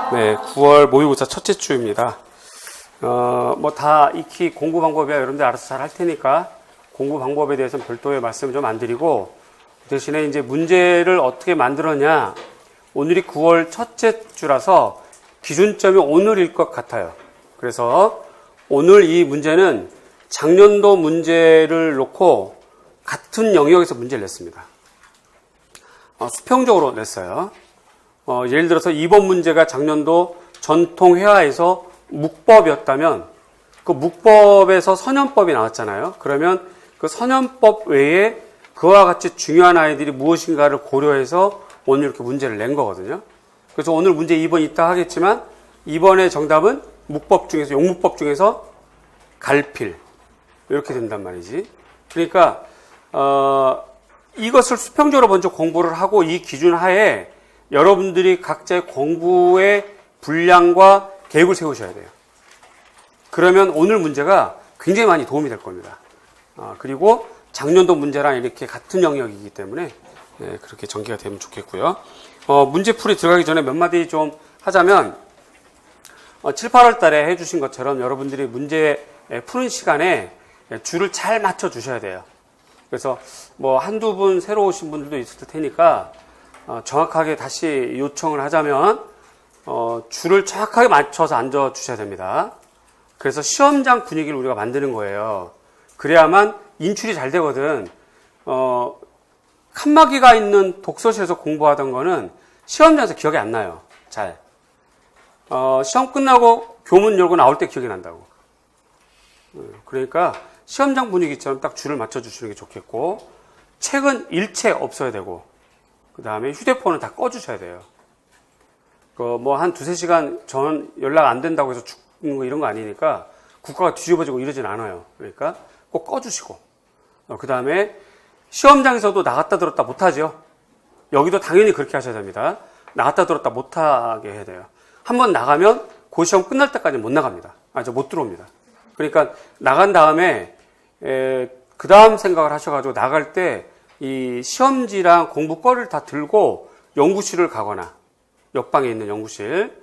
네, 9월 모의고사 첫째 주입니다. 뭐 다 익히 공부 방법이야 여러분들 알아서 잘 할 테니까 공부 방법에 대해서는 별도의 말씀 좀 안 드리고 대신에 이제 문제를 어떻게 만들었냐. 오늘이 9월 첫째 주라서 기준점이 오늘일 것 같아요. 그래서 오늘 이 문제는 작년도 문제를 놓고 같은 영역에서 문제를 냈습니다. 수평적으로 냈어요. 예를 들어서 2번 문제가 작년도 전통회화에서 묵법이었다면 그 묵법에서 선현법이 나왔잖아요. 그러면 그 선현법 외에 그와 같이 중요한 아이들이 무엇인가를 고려해서 오늘 이렇게 문제를 낸 거거든요. 그래서 오늘 문제 2번 이따 하겠지만 2번의 정답은 묵법 중에서 용묵법 중에서 갈필 이렇게 된단 말이지. 그러니까 이것을 수평적으로 먼저 공부를 하고 이 기준 하에 여러분들이 각자의 공부의 분량과 계획을 세우셔야 돼요. 그러면 오늘 문제가 굉장히 많이 도움이 될 겁니다. 그리고 작년도 문제랑 이렇게 같은 영역이기 때문에 그렇게 전개가 되면 좋겠고요. 문제풀이 들어가기 전에 몇 마디 좀 하자면 7, 8월 달에 해주신 것처럼 여러분들이 문제 푸는 시간에 줄을 잘 맞춰 주셔야 돼요. 그래서 뭐 한두 분 새로 오신 분들도 있을 테니까 정확하게 다시 요청을 하자면 줄을 정확하게 맞춰서 앉아 주셔야 됩니다. 그래서 시험장 분위기를 우리가 만드는 거예요. 그래야만 인출이 잘 되거든. 칸막이가 있는 독서실에서 공부하던 거는 시험장에서 기억이 안 나요. 잘. 시험 끝나고 교문 열고 나올 때 기억이 난다고. 그러니까 시험장 분위기처럼 딱 줄을 맞춰주시는 게 좋겠고, 책은 일체 없어야 되고, 그 다음에 휴대폰은 다 꺼주셔야 돼요. 뭐 한 두세 시간 전 연락 안 된다고 해서 죽는 거 이런 거 아니니까 국가가 뒤집어지고 이러진 않아요. 그러니까 꼭 꺼주시고, 그 다음에 시험장에서도 나갔다 들었다 못하죠. 여기도 당연히 그렇게 하셔야 됩니다. 나갔다 들었다 못하게 해야 돼요. 한번 나가면 그 시험 끝날 때까지 못 나갑니다. 못 들어옵니다. 그러니까 나간 다음에 그 다음 생각을 하셔가지고 나갈 때 이 시험지랑 공부거리를 다 들고 연구실을 가거나 옆방에 있는 연구실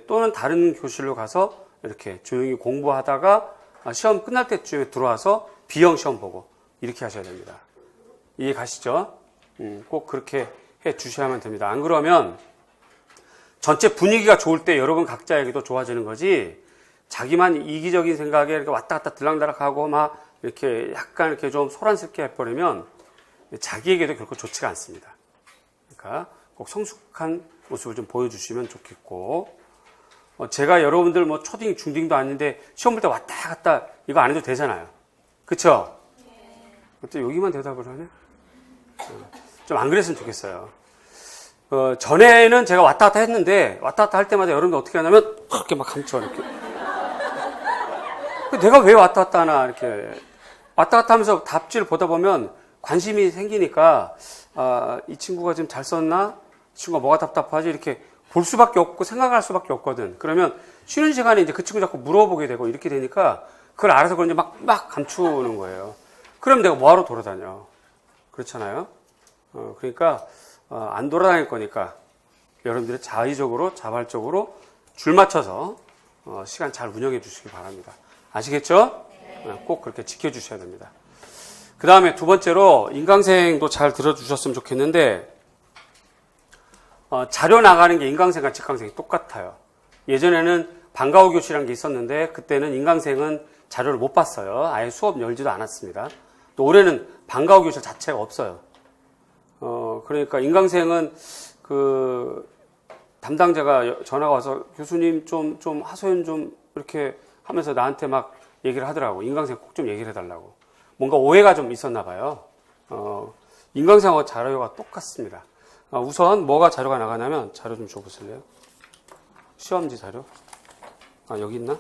또는 다른 교실로 가서 이렇게 조용히 공부하다가 시험 끝날 때쯤에 들어와서 B형 시험 보고 이렇게 하셔야 됩니다. 이해 가시죠? 꼭 그렇게 해 주셔야만 됩니다. 안 그러면 전체 분위기가 좋을 때 여러분 각자에게도 좋아지는 거지 자기만 이기적인 생각에 이렇게 왔다 갔다 들락날락하고 막 이렇게 약간 이렇게 좀 소란스럽게 해버리면 자기에게도 결코 좋지가 않습니다. 그러니까 꼭 성숙한 모습을 좀 보여주시면 좋겠고, 제가 여러분들 뭐 초딩, 중딩도 아닌데 시험 볼 때 왔다 갔다 이거 안 해도 되잖아요. 그쵸? 또 여기만 대답을 하네? 좀 안 그랬으면 좋겠어요. 전에는 제가 왔다 갔다 했는데 왔다 갔다 할 때마다 여러분들 어떻게 하냐면 이렇게 막 감춰 이렇게. 내가 왜 왔다 갔다 하나 이렇게 왔다 갔다 하면서 답지를 보다 보면 관심이 생기니까 이 친구가 지금 잘 썼나? 이 친구가 뭐가 답답하지? 이렇게 볼 수밖에 없고 생각할 수밖에 없거든. 그러면 쉬는 시간에 이제 그 친구 자꾸 물어보게 되고 이렇게 되니까 그걸 알아서 그런지 막 감추는 거예요. 그럼 내가 뭐하러 돌아다녀? 그렇잖아요. 그러니까 안 돌아다닐 거니까 여러분들이 자의적으로 자발적으로 줄 맞춰서 시간 잘 운영해 주시기 바랍니다. 아시겠죠? 꼭 그렇게 지켜주셔야 됩니다. 그 다음에 두 번째로 인강생도 잘 들어주셨으면 좋겠는데 자료 나가는 게 인강생과 직강생이 똑같아요. 예전에는 방과후 교실이라는 게 있었는데 그때는 인강생은 자료를 못 봤어요. 아예 수업 열지도 않았습니다. 또 올해는 방과후 교실 자체가 없어요. 그러니까 인강생은 그 담당자가 전화가 와서 교수님 좀 하소연 좀 이렇게 하면서 나한테 막 얘기를 하더라고. 인강생 꼭 좀 얘기를 해달라고. 뭔가 오해가 좀 있었나 봐요. 인강생하고 자료가 똑같습니다. 우선 뭐가 자료가 나가냐면 자료 좀 줘보실래요? 시험지 자료. 여기 있나?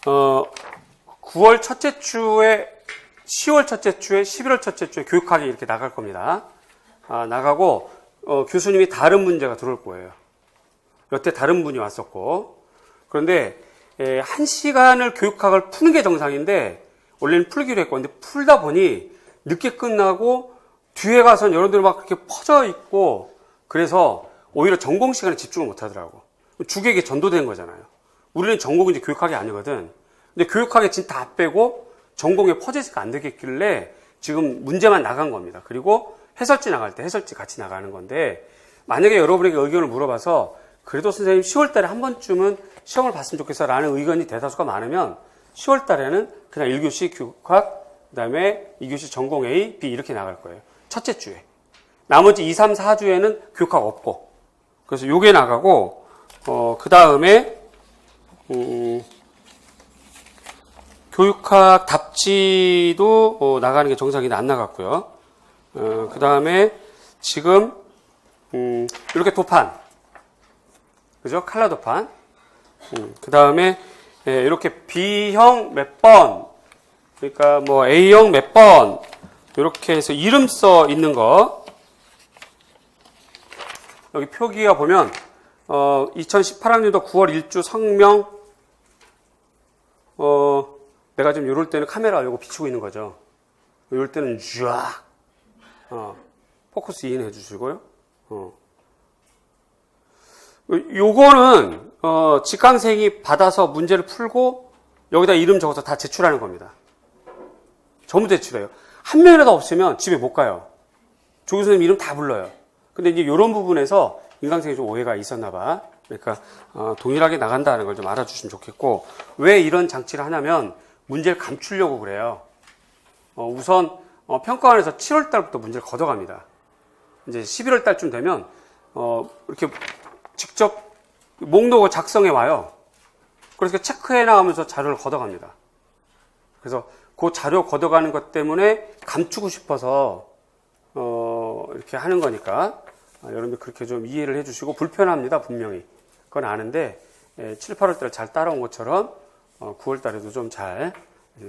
어, 9월 첫째 주에 10월 첫째 주에 11월 첫째 주에 교육학이 이렇게 나갈 겁니다. 나가고 교수님이 다른 문제가 들어올 거예요. 여태 다른 분이 왔었고 그런데 1시간을 교육학을 푸는 게 정상인데 원래는 풀기로 했고 근데 풀다 보니 늦게 끝나고 뒤에 가서는 여러분들 막 그렇게 퍼져 있고 그래서 오히려 전공 시간에 집중을 못 하더라고. 주객에 전도된 거잖아요. 우리는 전공이 이제 교육학이 아니거든. 근데 교육학에 진짜 다 빼고 전공에 퍼져 있으니까 안 되겠길래 지금 문제만 나간 겁니다. 그리고 해설지 나갈 때 해설지 같이 나가는 건데 만약에 여러분에게 의견을 물어봐서 그래도 선생님 10월 달에 한 번쯤은 시험을 봤으면 좋겠어 라는 의견이 대다수가 많으면 10월 달에는 그냥 1교시 교육학, 그 다음에 2교시 전공 A, B 이렇게 나갈 거예요. 첫째 주에. 나머지 2, 3, 4주에는 교육학 없고. 그래서 요게 나가고, 그 다음에, 교육학 답지도 나가는 게 정상인데 안 나갔고요. 그 다음에 지금, 이렇게 도판. 그죠? 칼라 도판. 그 다음에, 이렇게 B형 몇 번, 그러니까 뭐 A형 몇 번, 이렇게 해서 이름 써 있는 거. 여기 표기가 보면, 2018학년도 9월 1주 성명, 내가 지금 이럴 때는 카메라 요거 비추고 있는 거죠. 이럴 때는 쫙, 포커스 인 해주시고요. 요거는, 직강생이 받아서 문제를 풀고, 여기다 이름 적어서 다 제출하는 겁니다. 전부 제출해요. 한 명이라도 없으면 집에 못 가요. 조 교수님 이름 다 불러요. 근데 이제 이런 부분에서 인강생이 좀 오해가 있었나 봐. 그러니까 동일하게 나간다는 걸 좀 알아주시면 좋겠고 왜 이런 장치를 하냐면 문제를 감추려고 그래요. 우선 평가원에서 7월 달부터 문제를 걷어갑니다. 이제 11월 달쯤 되면 이렇게 직접 목록을 작성해 와요. 그래서 체크해 나가면서 자료를 걷어갑니다. 그래서 그 자료 걷어가는 것 때문에 감추고 싶어서 이렇게 하는 거니까 여러분들 그렇게 좀 이해를 해주시고 불편합니다. 분명히 그건 아는데 7, 8월 달에 잘 따라온 것처럼 9월 달에도 좀 잘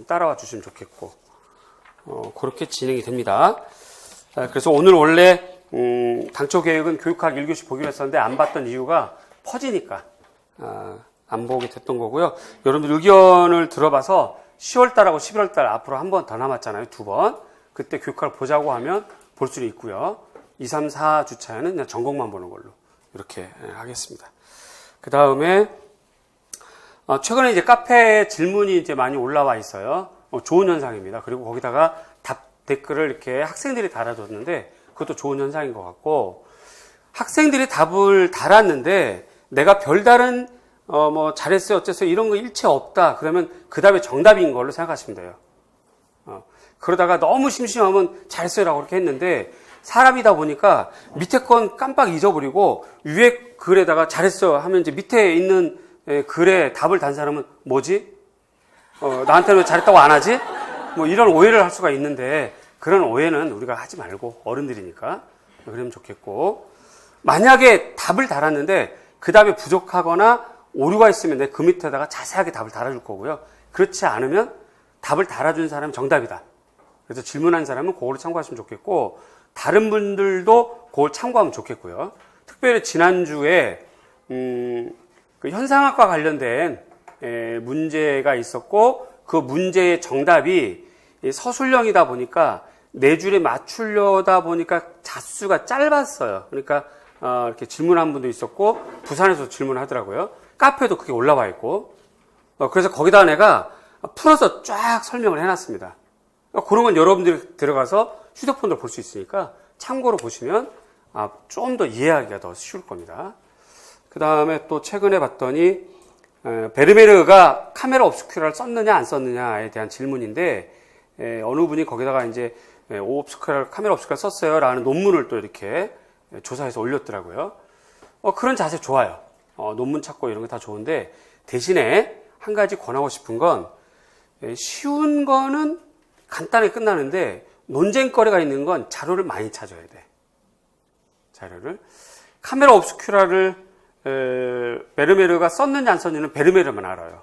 따라와 주시면 좋겠고 그렇게 진행이 됩니다. 그래서 오늘 원래 당초 계획은 교육학 1교시 보기로 했었는데 안 봤던 이유가 퍼지니까 안 보게 됐던 거고요. 여러분들 의견을 들어봐서 10월달하고 11월달 앞으로 한 번 더 남았잖아요. 2번. 그때 교육학을 보자고 하면 볼 수는 있고요. 2, 3, 4주차에는 그냥 전공만 보는 걸로 이렇게 하겠습니다. 그 다음에 최근에 이제 카페에 질문이 이제 많이 올라와 있어요. 좋은 현상입니다. 그리고 거기다가 댓글을 이렇게 학생들이 달아줬는데 그것도 좋은 현상인 것 같고 학생들이 답을 달았는데 내가 별다른 뭐 잘했어요 어쨌어요 이런 거 일체 없다 그러면 그 답이 정답인 걸로 생각하시면 돼요. 그러다가 너무 심심하면 잘했어요라고 그렇게 했는데 사람이다 보니까 밑에 건 깜빡 잊어버리고 위에 글에다가 잘했어요 하면 이제 밑에 있는 글에 답을 단 사람은 뭐지? 나한테는 왜 잘했다고 안 하지? 뭐 이런 오해를 할 수가 있는데 그런 오해는 우리가 하지 말고 어른들이니까 그러면 좋겠고 만약에 답을 달았는데 그 답이 부족하거나 오류가 있으면 내 그 밑에다가 자세하게 답을 달아줄 거고요. 그렇지 않으면 답을 달아준 사람이 정답이다. 그래서 질문한 사람은 그거를 참고하시면 좋겠고 다른 분들도 그걸 참고하면 좋겠고요. 특별히 지난주에 그 현상학과 관련된 문제가 있었고 그 문제의 정답이 서술형이다 보니까 네 줄에 맞추려다 보니까 자수가 짧았어요. 그러니까 이렇게 질문한 분도 있었고 부산에서 질문하더라고요. 카페도 그게 올라와 있고 그래서 거기다 내가 풀어서 쫙 설명을 해놨습니다. 그런 건 여러분들이 들어가서 휴대폰으로 볼 수 있으니까 참고로 보시면 좀 더 이해하기가 더 쉬울 겁니다. 그 다음에 또 최근에 봤더니 베르메르가 카메라 옵스큐라를 썼느냐 안 썼느냐에 대한 질문인데 어느 분이 거기다가 이제 카메라 옵스큐라 썼어요 라는 논문을 또 이렇게 조사해서 올렸더라고요. 그런 자세 좋아요. 논문 찾고 이런 거 다 좋은데 대신에 한 가지 권하고 싶은 건 쉬운 거는 간단하게 끝나는데 논쟁거리가 있는 건 자료를 많이 찾아야 돼. 자료를. 카메라 옵스큐라를 베르메르가 썼는지 안 썼는지는 베르메르만 알아요.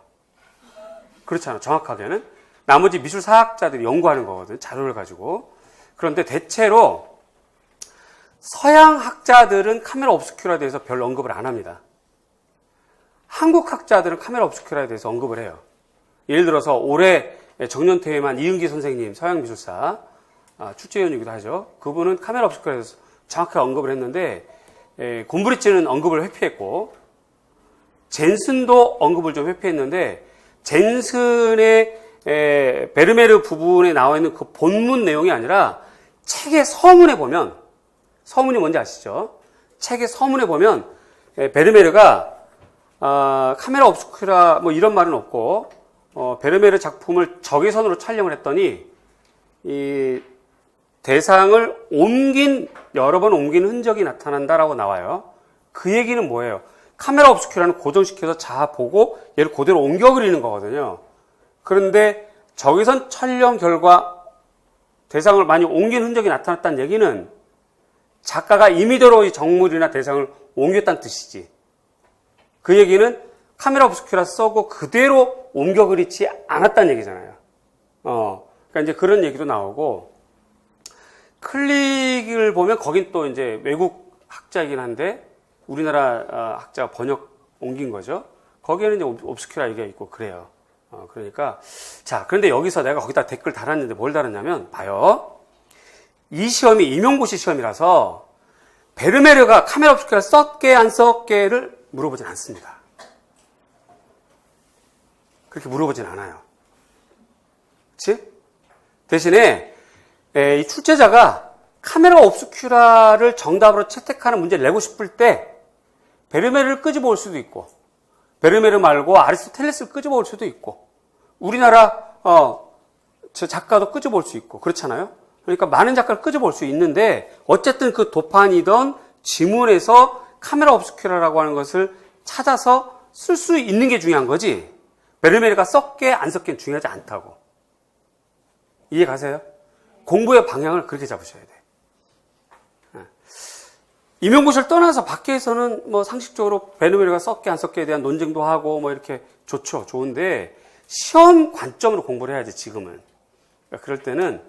그렇잖아. 정확하게는. 나머지 미술사학자들이 연구하는 거거든. 자료를 가지고. 그런데 대체로 서양 학자들은 카메라 옵스큐라에 대해서 별 언급을 안 합니다. 한국 학자들은 카메라 옵스큐라에 대해서 언급을 해요. 예를 들어서 올해 정년퇴임한 이은기 선생님, 서양미술사, 출제위원이기도 하죠. 그분은 카메라 obscura에서 정확하게 언급을 했는데, 곰브리치는 언급을 회피했고, 젠슨도 언급을 좀 회피했는데, 젠슨의 베르메르 부분에 나와 있는 그 본문 내용이 아니라 책의 서문에 보면, 서문이 뭔지 아시죠? 책의 서문에 보면 베르메르가 카메라 obscura 뭐 이런 말은 없고 베르메르 작품을 적외선으로 촬영을 했더니 이 대상을 여러 번 옮긴 흔적이 나타난다라고 나와요. 그 얘기는 뭐예요? 카메라 obscura는 고정시켜서 자아 보고 얘를 그대로 옮겨 그리는 거거든요. 그런데 적외선 촬영 결과 대상을 많이 옮긴 흔적이 나타났다는 얘기는 작가가 임의대로 이 정물이나 대상을 옮겼다는 뜻이지. 그 얘기는 카메라 obscura 써고 그대로 옮겨 그리지 않았다는 얘기잖아요. 그러니까 이제 그런 얘기도 나오고, 클릭을 보면 거긴 또 이제 외국 학자이긴 한데 우리나라 학자가 번역 옮긴 거죠. 거기에는 이제 obscura 얘기가 있고 그래요. 그러니까 자, 그런데 여기서 내가 거기다 댓글 달았는데 뭘 달았냐면, 봐요. 이 시험이 임용고시 시험이라서 베르메르가 카메라 obscura 썼게 안 썼게를 물어보진 않습니다. 그렇게 물어보진 않아요. 그렇지? 대신에 이 출제자가 카메라 obscura를 정답으로 채택하는 문제를 내고 싶을 때 베르메르를 끄집어 올 수도 있고, 베르메르 말고 아리스토텔레스를 끄집어 올 수도 있고, 우리나라 저 작가도 끄집어 올 수 있고, 그렇잖아요? 그러니까 많은 작가를 끄집어 올 수 있는데, 어쨌든 그 도판이던 지문에서 카메라 obscura라고 하는 것을 찾아서 쓸 수 있는 게 중요한 거지, 베르메르가 썼게 안 썼게는 중요하지 않다고. 이해 가세요? 공부의 방향을 그렇게 잡으셔야 돼. 임용고시를 떠나서 밖에서는 뭐 상식적으로 베르메르가 썼게 안 썼게에 대한 논쟁도 하고 뭐 이렇게 좋죠. 좋은데 시험 관점으로 공부를 해야지, 지금은. 그러니까 그럴 때는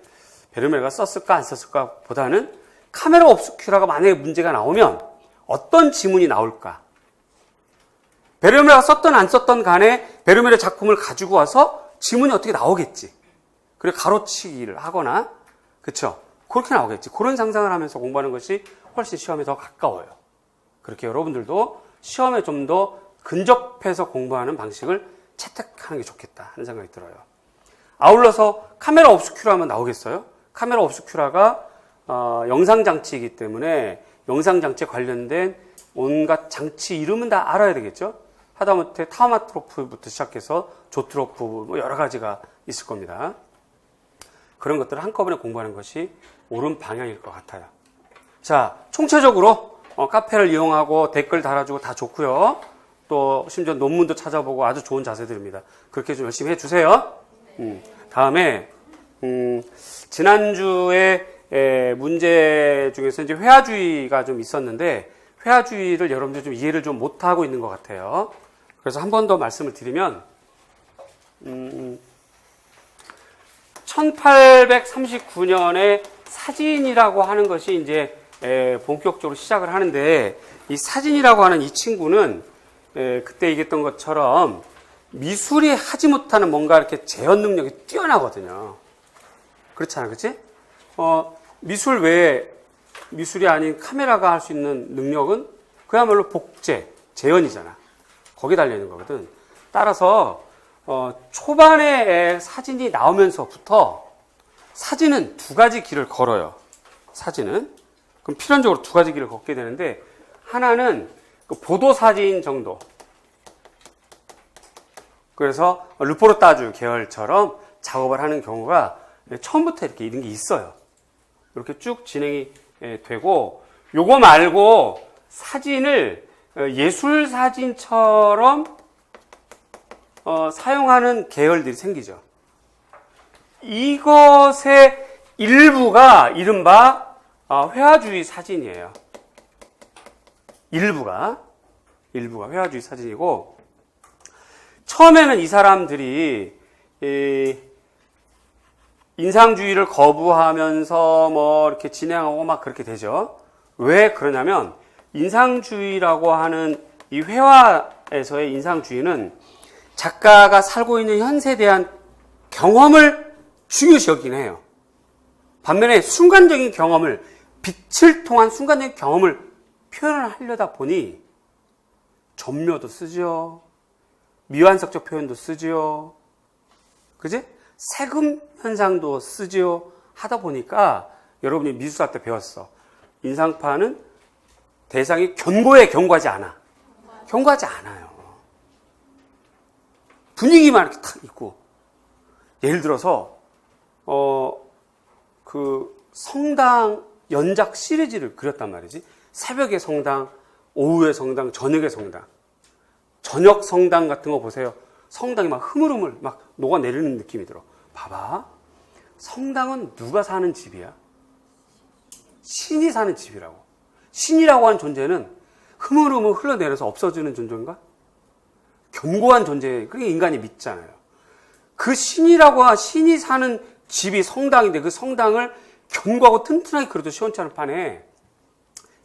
베르메르가 썼을까 안 썼을까 보다는 카메라 obscura가 만약에 문제가 나오면 어떤 지문이 나올까. 베르메르가 썼던 안 썼던 간에 베르메르 작품을 가지고 와서 지문이 어떻게 나오겠지. 그리고 가로치기를 하거나, 그쵸? 그렇게 나오겠지. 그런 상상을 하면서 공부하는 것이 훨씬 시험에 더 가까워요. 그렇게 여러분들도 시험에 좀 더 근접해서 공부하는 방식을 채택하는 게 좋겠다 하는 생각이 들어요. 아울러서 카메라 obscura 하면 나오겠어요? 카메라 obscura가 영상장치이기 때문에 영상장치에 관련된 온갖 장치 이름은 다 알아야 되겠죠? 하다못해 타우마트로프부터 시작해서 조트로프 뭐 여러 가지가 있을 겁니다. 그런 것들을 한꺼번에 공부하는 것이 옳은 방향일 것 같아요. 자, 총체적으로 카페를 이용하고 댓글 달아주고 다 좋고요. 또 심지어 논문도 찾아보고 아주 좋은 자세들입니다. 그렇게 좀 열심히 해주세요. 다음에 지난주에 문제 중에서 이제 회화주의가 좀 있었는데, 회화주의를 여러분들 좀 이해를 좀 못하고 있는 것 같아요. 그래서 한 번 더 말씀을 드리면, 1839년에 사진이라고 하는 것이 이제 본격적으로 시작을 하는데, 이 사진이라고 하는 이 친구는 그때 얘기했던 것처럼 미술이 하지 못하는 뭔가 이렇게 재현 능력이 뛰어나거든요. 그렇잖아, 그렇지? 미술 외에, 미술이 아닌 카메라가 할 수 있는 능력은 그야말로 복제, 재현이잖아. 거기에 달려있는 거거든. 따라서 초반에 사진이 나오면서부터 사진은 두 가지 길을 걸어요. 사진은. 그럼 필연적으로 두 가지 길을 걷게 되는데, 하나는 그 보도사진 정도. 그래서 르포르타주 계열처럼 작업을 하는 경우가 처음부터 이렇게 이런 게 있어요. 이렇게 쭉 진행이 되고, 요거 말고 사진을 예술 사진처럼 사용하는 계열들이 생기죠. 이것의 일부가 이른바 회화주의 사진이에요. 일부가 회화주의 사진이고, 처음에는 이 사람들이 인상주의를 거부하면서 뭐 이렇게 진행하고 막 그렇게 되죠. 왜 그러냐면, 인상주의라고 하는 이 회화에서의 인상주의는 작가가 살고 있는 현세에 대한 경험을 중요시 여기긴 해요. 반면에 순간적인 경험을, 빛을 통한 순간적인 경험을 표현을 하려다 보니 점묘도 쓰죠. 미완성적 표현도 쓰죠. 그지? 세금 현상도 쓰죠. 하다 보니까 여러분이 미술사 때 배웠어. 인상파는 대상이 견고해, 견고하지 않아? 견고하지 않아요. 분위기만 이렇게 탁 있고. 예를 들어서 그 성당 연작 시리즈를 그렸단 말이지. 새벽의 성당, 오후의 성당, 저녁의 성당. 저녁 성당 같은 거 보세요. 성당이 막 흐물흐물 막 녹아내리는 느낌이 들어. 봐봐. 성당은 누가 사는 집이야? 신이 사는 집이라고. 신이라고 하는 존재는 흐물흐물 흘러내려서 없어지는 존재인가? 견고한 존재, 그게 인간이 믿잖아요. 그 신이 사는 집이 성당인데 그 성당을 견고하고 튼튼하게 그려도 시원치 않은 판에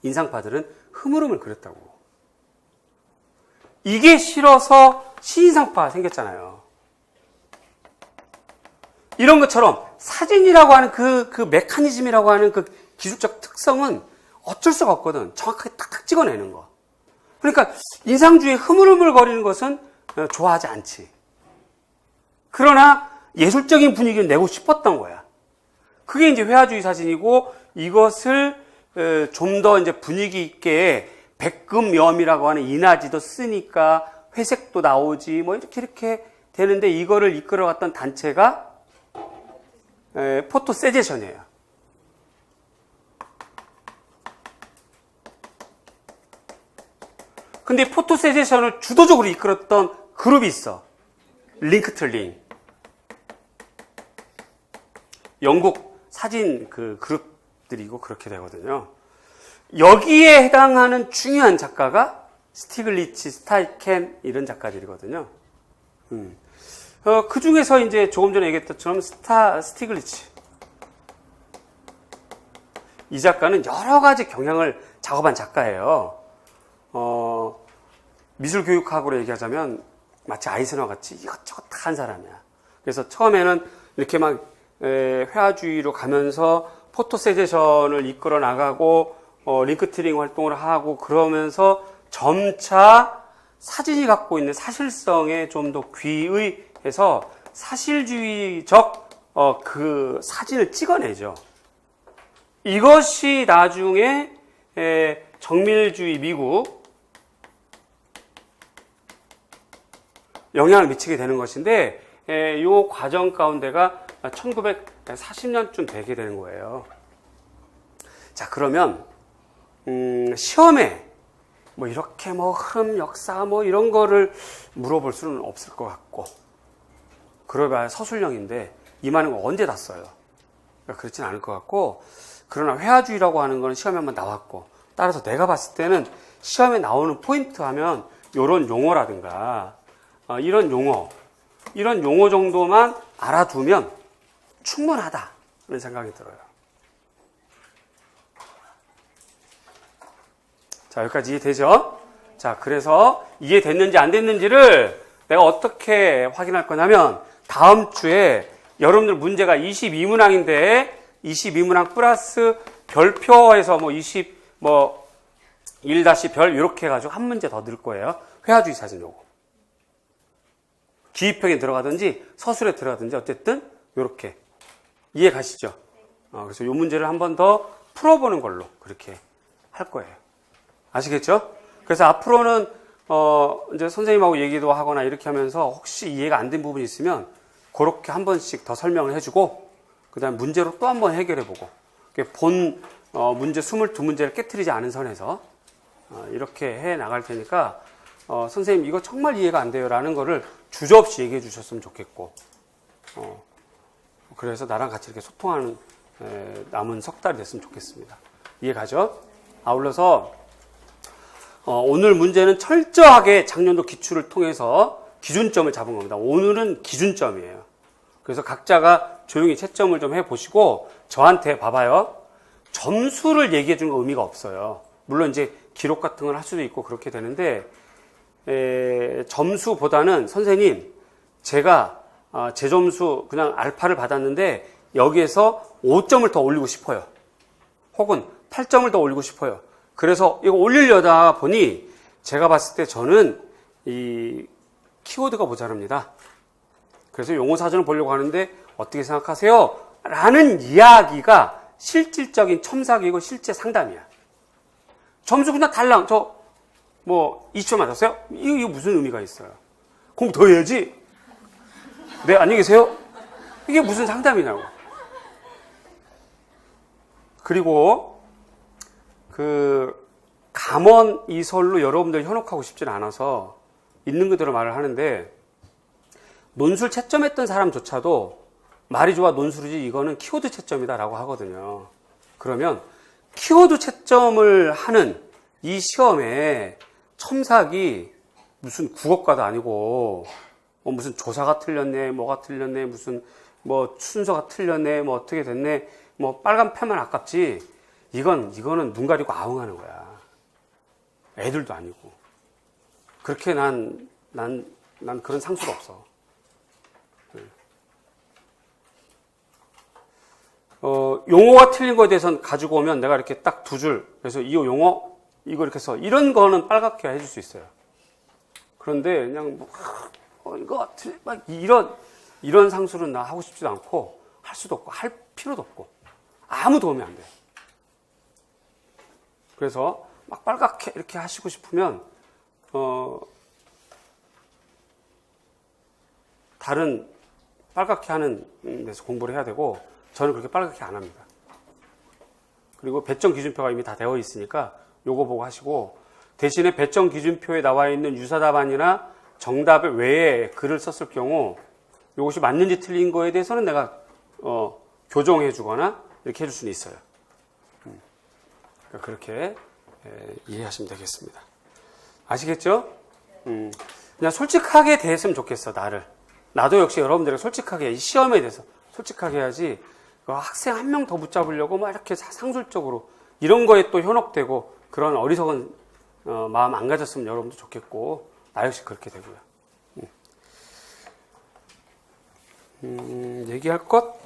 인상파들은 흐물흐물 그렸다고. 이게 싫어서 시인상파 생겼잖아요. 이런 것처럼 사진이라고 하는 그 메커니즘이라고 하는 그 기술적 특성은 어쩔 수가 없거든. 정확하게 탁탁 찍어내는 거. 그러니까 인상주의에 흐물흐물 거리는 것은 좋아하지 않지. 그러나 예술적인 분위기를 내고 싶었던 거야. 그게 이제 회화주의 사진이고, 이것을 좀 더 이제 분위기 있게 백금염이라고 하는 인화지도 쓰니까 회색도 나오지, 뭐 이렇게 되는데, 이거를 이끌어갔던 단체가 포토 세제션이에요. 근데 포토 세제션을 주도적으로 이끌었던 그룹이 있어. 링크트링. 영국 사진 그 그룹들이고 그렇게 되거든요. 여기에 해당하는 중요한 작가가 스티글리츠, 스타이켄 이런 작가들이거든요. 그 중에서 이제 조금 전에 얘기했던 것처럼 스티글리츠. 이 작가는 여러 가지 경향을 작업한 작가예요. 미술교육학으로 얘기하자면 마치 아이senhower 같이 이것저것 다 한 사람이야. 그래서 처음에는 이렇게 막 회화주의로 가면서 포토 세제션을 이끌어 나가고 링크트링 활동을 하고 그러면서 점차 사진이 갖고 있는 사실성에 좀 더 귀의해서 사실주의적 그 사진을 찍어내죠. 이것이 나중에 정밀주의 미국 영향을 미치게 되는 것인데, 이 과정 가운데가 1940년쯤 되게 되는 거예요. 자, 그러면 시험에 뭐 이렇게 뭐 흐름, 역사 뭐 이런 거를 물어볼 수는 없을 것 같고, 그러봐야 서술형인데 이만한 거 언제 다 써요? 그러니까 그렇진 않을 것 같고, 그러나 회화주의라고 하는 거는 시험에 한번 나왔고, 따라서 내가 봤을 때는 시험에 나오는 포인트 하면 이런 용어라든가 이런 용어 정도만 알아두면 충분하다는 생각이 들어요. 자, 여기까지 이해되죠? 자, 그래서 이해됐는지 안 됐는지를 내가 어떻게 확인할 거냐면, 다음 주에 여러분들 문제가 22문항인데 22문항 플러스 별표에서 뭐 1-별 이렇게 해가지고 한 문제 더 넣을 거예요. 회화주의 사진 요거. 기입형에 들어가든지 서술에 들어가든지 어쨌든 요렇게. 이해 가시죠? 그래서 요 문제를 한 번 더 풀어보는 걸로 그렇게 할 거예요. 아시겠죠? 그래서 앞으로는 이제 선생님하고 얘기도 하거나 이렇게 하면서 혹시 이해가 안 된 부분이 있으면 그렇게 한 번씩 더 설명을 해주고, 그 다음에 문제로 또 한 번 해결해보고, 본 문제 22문제를 깨트리지 않은 선에서 이렇게 해 나갈 테니까 선생님 이거 정말 이해가 안 돼요 라는 거를 주저없이 얘기해 주셨으면 좋겠고, 그래서 나랑 같이 이렇게 소통하는 남은 석 달이 됐으면 좋겠습니다. 이해 가죠? 아울러서 오늘 문제는 철저하게 작년도 기출을 통해서 기준점을 잡은 겁니다. 오늘은 기준점이에요. 그래서 각자가 조용히 채점을 좀 해보시고 저한테 봐봐요. 점수를 얘기해 주는 거 의미가 없어요. 물론 이제 기록 같은 걸 할 수도 있고 그렇게 되는데, 점수보다는 선생님 제가 제 점수 그냥 알파를 받았는데 여기에서 5점을 더 올리고 싶어요. 혹은 8점을 더 올리고 싶어요. 그래서 이거 올리려다 보니 제가 봤을 때 저는 이 키워드가 모자랍니다. 그래서 용어 사전을 보려고 하는데 어떻게 생각하세요? 라는 이야기가 실질적인 첨삭이고 실제 상담이야. 점수 그냥 달랑 뭐 20점 맞았어요? 이거 무슨 의미가 있어요? 공부 더 해야지. 네, 안녕히 계세요. 이게 무슨 상담이냐고. 그리고 감언 이설로 여러분들 현혹하고 싶지는 않아서 있는 그대로 말을 하는데, 논술 채점했던 사람조차도 말이 좋아 논술이지 이거는 키워드 채점이다라고 하거든요. 그러면 키워드 채점을 하는 이 시험에 첨삭이 무슨 국어과도 아니고 무슨 조사가 틀렸네, 뭐가 틀렸네, 무슨 뭐 순서가 틀렸네, 뭐 어떻게 됐네, 뭐 빨간 펜만 아깝지. 이거는 눈 가리고 아웅하는 거야. 애들도 아니고. 그렇게 난 그런 상수가 없어. 용어가 틀린 거에 대해서는 가지고 오면 내가 이렇게 딱 두 줄, 그래서 이 용어, 이거 이렇게 해서 이런 거는 빨갛게 해줄 수 있어요. 그런데 그냥 이거 막 이런 상수는 나 하고 싶지도 않고 할 수도 없고 할 필요도 없고 아무 도움이 안 돼. 그래서 막 빨갛게 이렇게 하시고 싶으면 다른 빨갛게 하는 데서 공부를 해야 되고, 저는 그렇게 빨갛게 안 합니다. 그리고 배점 기준표가 이미 다 되어 있으니까 요거 보고 하시고, 대신에 배점 기준표에 나와 있는 유사답안이나 정답 외에 글을 썼을 경우 이것이 맞는지 틀린 거에 대해서는 내가 교정해 주거나 이렇게 해줄 수는 있어요. 그러니까 그렇게 이해하시면 되겠습니다. 아시겠죠? 그냥 솔직하게 대했으면 좋겠어. 나도 역시 여러분들이 솔직하게, 이 시험에 대해서 솔직하게 해야지 학생 한 명 더 붙잡으려고 막 이렇게 상술적으로 이런 거에 또 현혹되고 그런 어리석은 마음 안 가졌으면 여러분도 좋겠고, 나 역시 그렇게 되고요. 얘기할 것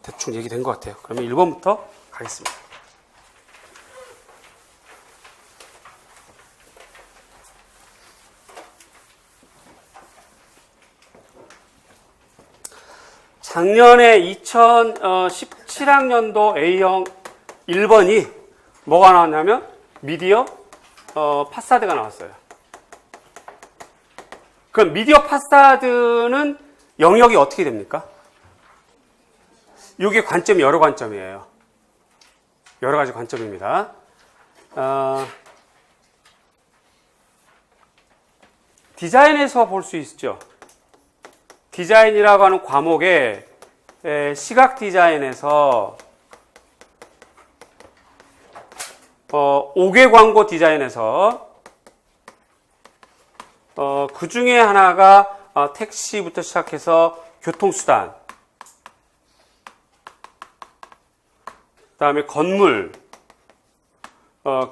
대충 얘기된 것 같아요. 그러면 1번부터 가겠습니다. 작년에 2017학년도 A형 1번이 뭐가 나왔냐면 미디어 파사드가 나왔어요. 그럼 미디어 파사드는 영역이 어떻게 됩니까? 이게 관점이 여러 관점이에요. 여러 가지 관점입니다. 디자인에서 볼 수 있죠. 디자인이라고 하는 과목에 시각 디자인에서 5개 광고 디자인에서 그 중에 하나가 택시부터 시작해서 교통수단, 그 다음에 건물,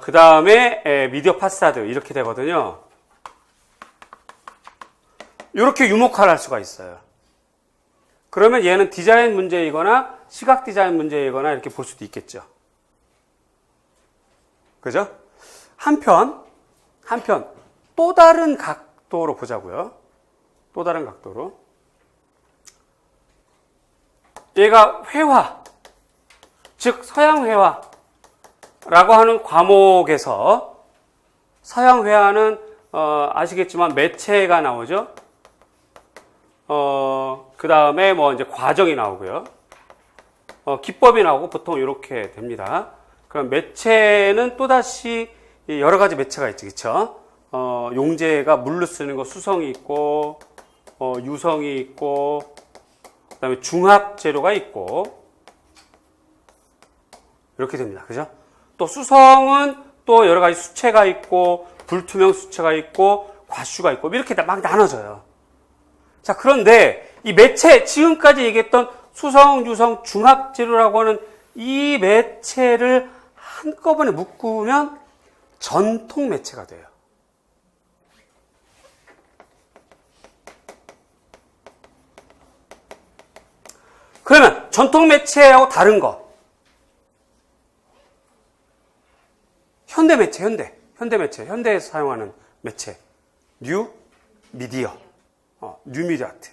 그 다음에 미디어 파사드 이렇게 되거든요. 이렇게 유목화를 할 수가 있어요. 그러면 얘는 디자인 문제이거나 시각 디자인 문제이거나 이렇게 볼 수도 있겠죠. 그죠? 한편 또 다른 각도로 보자고요. 또 다른 각도로. 얘가 회화, 즉 서양 회화라고 하는 과목에서, 서양 회화는 아시겠지만 매체가 나오죠. 그 다음에 뭐 이제 과정이 나오고요. 기법이 나오고 보통 이렇게 됩니다. 그럼 매체는 또다시 여러 가지 매체가 있죠. 그쵸? 용제가 물로 쓰는 거 수성이 있고, 유성이 있고, 그 다음에 중합 재료가 있고, 이렇게 됩니다. 그죠? 또 수성은 또 여러 가지 수채가 있고, 불투명 수채가 있고, 과슈가 있고, 이렇게 막 나눠져요. 자, 그런데 이 매체, 지금까지 얘기했던 수성, 유성, 중합 재료라고 하는 이 매체를 한꺼번에 묶으면 전통 매체가 돼요. 그러면 전통 매체하고 다른 거. 현대 매체, 현대 매체, 현대에서 사용하는 매체. 뉴 미디어. 뉴 미디어 아트.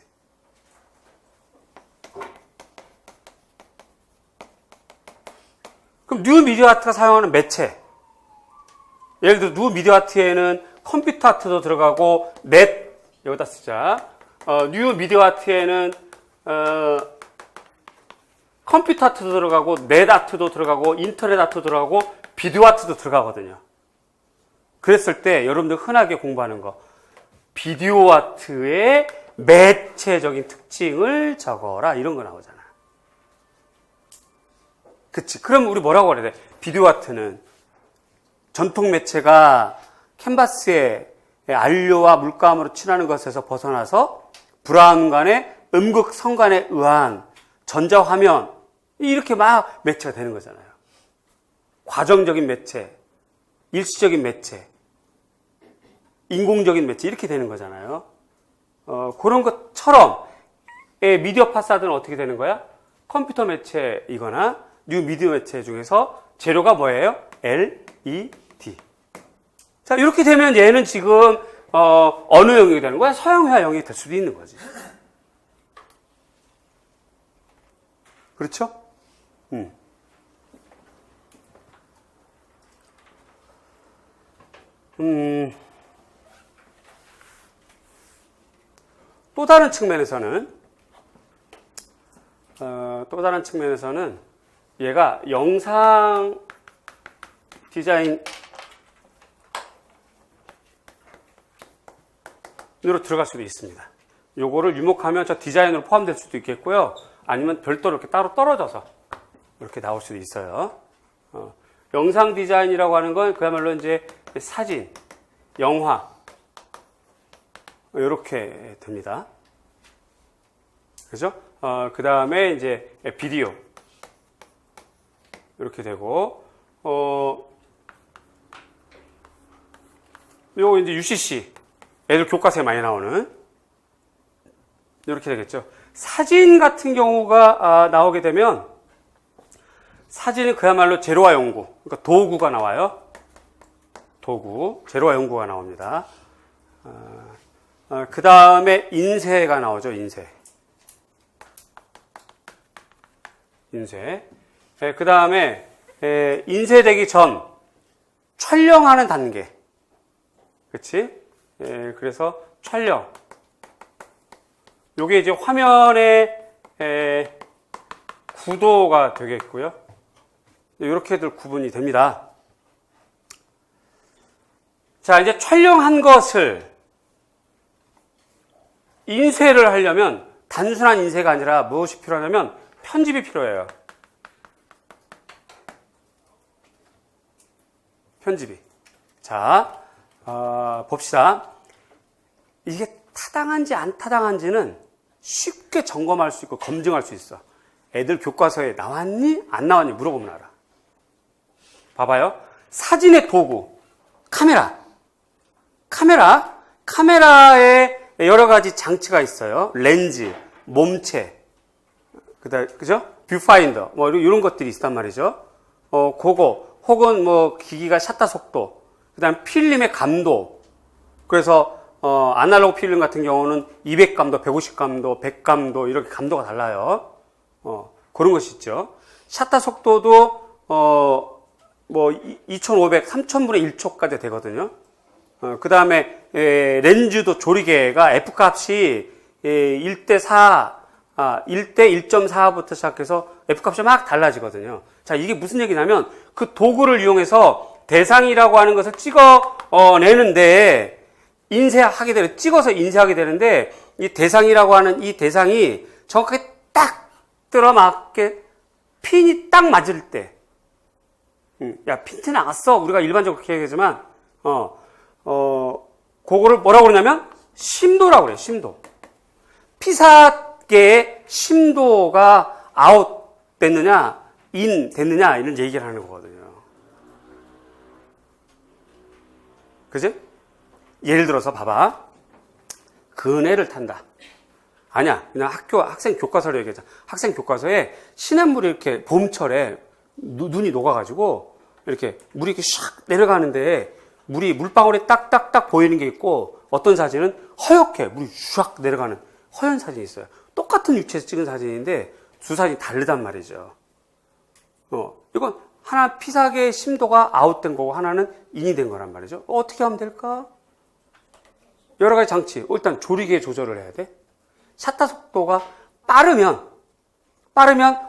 그럼 뉴 미디어 아트가 사용하는 매체. 예를 들어 뉴 미디어 아트에는 컴퓨터 아트도 들어가고 넷 여기다 쓰자. 뉴 미디어 아트에는 컴퓨터 아트도 들어가고 넷 아트도 들어가고 인터넷 아트도 들어가고 비디오 아트도 들어가거든요. 그랬을 때 여러분들 흔하게 공부하는 거 비디오 아트의 매체적인 특징을 적어라 이런 거 나오잖아. 그치? 그럼 우리 뭐라고 그래야 돼? 비디오 아트는 전통 매체가 캔버스에 안료와 물감으로 칠하는 것에서 벗어나서 브라운관의 음극 성관에 의한 전자화면 이렇게 막 매체가 되는 거잖아요. 과정적인 매체, 일시적인 매체, 인공적인 매체 이렇게 되는 거잖아요. 그런 것처럼 미디어 파사드는 어떻게 되는 거야? 컴퓨터 매체이거나 뉴 미디어 매체 중에서 재료가 뭐예요? LED. 자, 이렇게 되면 얘는 지금 어느 영역이 되는 거야? 서양화 영역이 될 수도 있는 거지. 그렇죠? 또 다른 측면에서는 얘가 영상 디자인으로 들어갈 수도 있습니다. 요거를 유목하면 저 디자인으로 포함될 수도 있겠고요. 아니면 별도로 이렇게 따로 떨어져서 이렇게 나올 수도 있어요. 영상 디자인이라고 하는 건 그야말로 이제 사진, 영화 이렇게 됩니다. 그죠? 그 다음에 이제 비디오 이렇게 되고 요거 이제 UCC 애들 교과서에 많이 나오는 이렇게 되겠죠. 사진 같은 경우가 나오게 되면 사진은 그야말로 재료화 연구, 그러니까 도구가 나와요. 도구, 재료화 연구가 나옵니다. 그 다음에 인쇄가 나오죠. 인쇄. 그 다음에 인쇄되기 전 촬영하는 단계. 그치? 그래서 촬영. 요게 이제 화면의 구도가 되겠고요. 이렇게들 구분이 됩니다. 자, 이제 촬영한 것을 인쇄를 하려면 단순한 인쇄가 아니라 무엇이 필요하냐면 편집이 필요해요. 편집이. 자, 봅시다. 이게 타당한지 안 타당한지는 쉽게 점검할 수 있고 검증할 수 있어. 애들 교과서에 나왔니? 안 나왔니? 물어보면 알아. 봐봐요. 사진의 도구, 카메라에 여러 가지 장치가 있어요. 렌즈, 몸체, 그죠? 뷰파인더, 뭐 이런 것들이 있단 말이죠. 그거 혹은 뭐 기기가 샷터 속도, 그다음 필름의 감도. 그래서 아날로그 필름 같은 경우는 200감도, 150감도, 100감도 이렇게 감도가 달라요. 그런 것이 있죠. 샷터 속도도 뭐 2500, 3000분의 1초까지 되거든요. 그 다음에 렌즈도 조리개가 F값이 1대4, 1대 1.4부터 시작해서 F값이 막 달라지거든요. 자, 이게 무슨 얘기냐면 그 도구를 이용해서 대상이라고 하는 것을 찍어내는데 인쇄하게 되는, 찍어서 인쇄하게 되는데 이 대상이라고 하는 이 대상이 정확하게 딱 들어맞게 핀이 딱 맞을 때, 야, 핀트 나갔어. 우리가 일반적으로 그렇게 얘기하지만, 그거를 뭐라고 그러냐면, 심도라고 그래요, 심도. 피사계의 심도가 아웃 됐느냐, 인 됐느냐, 이런 얘기를 하는 거거든요. 그지? 예를 들어서 봐봐. 그네를 탄다. 아니야. 그냥 학생 교과서를 얘기하자. 학생 교과서에 시냇물이 이렇게 봄철에 눈이 녹아가지고 이렇게 물이 이렇게 샥 내려가는데 물이 물방울이 딱딱딱 보이는 게 있고 어떤 사진은 허옇게 물이 샥 내려가는 허연 사진이 있어요. 똑같은 위치에서 찍은 사진인데 두 사진이 다르단 말이죠. 이건 하나 피사계의 심도가 아웃된 거고 하나는 인이 된 거란 말이죠. 어떻게 하면 될까? 여러 가지 장치. 일단 조리개 조절을 해야 돼. 샷터 속도가 빠르면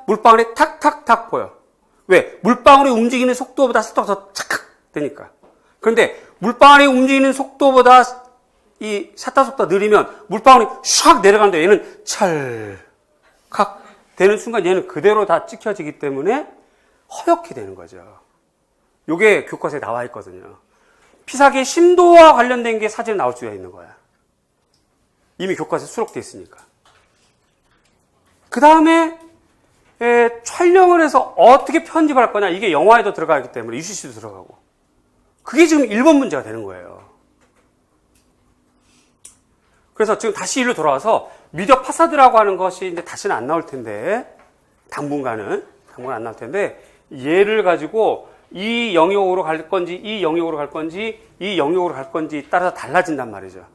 물방울이 탁탁탁 보여. 왜? 물방울이 움직이는 속도보다 속도가 더 착착 되니까. 그런데 물방울이 움직이는 속도보다 이 샷터 속도가 느리면 물방울이 샥 내려가는데 얘는 찰칵 되는 순간 얘는 그대로 다 찍혀지기 때문에 허옇게 되는 거죠. 요게 교과서에 나와 있거든요. 피사계의 심도와 관련된 게 사진에 나올 수가 있는 거야. 이미 교과서에 수록되어 있으니까. 그 다음에 촬영을 해서 어떻게 편집을 할 거냐. 이게 영화에도 들어가기 때문에 UCC도 들어가고. 그게 지금 1번 문제가 되는 거예요. 그래서 지금 다시 일로 돌아와서 미디어 파사드라고 하는 것이 이제 다시는 안 나올 텐데, 당분간은 안 나올 텐데, 얘를 가지고 이 영역으로 갈 건지, 이 영역으로 갈 건지, 이 영역으로 갈 건지 따라서 달라진단 말이죠.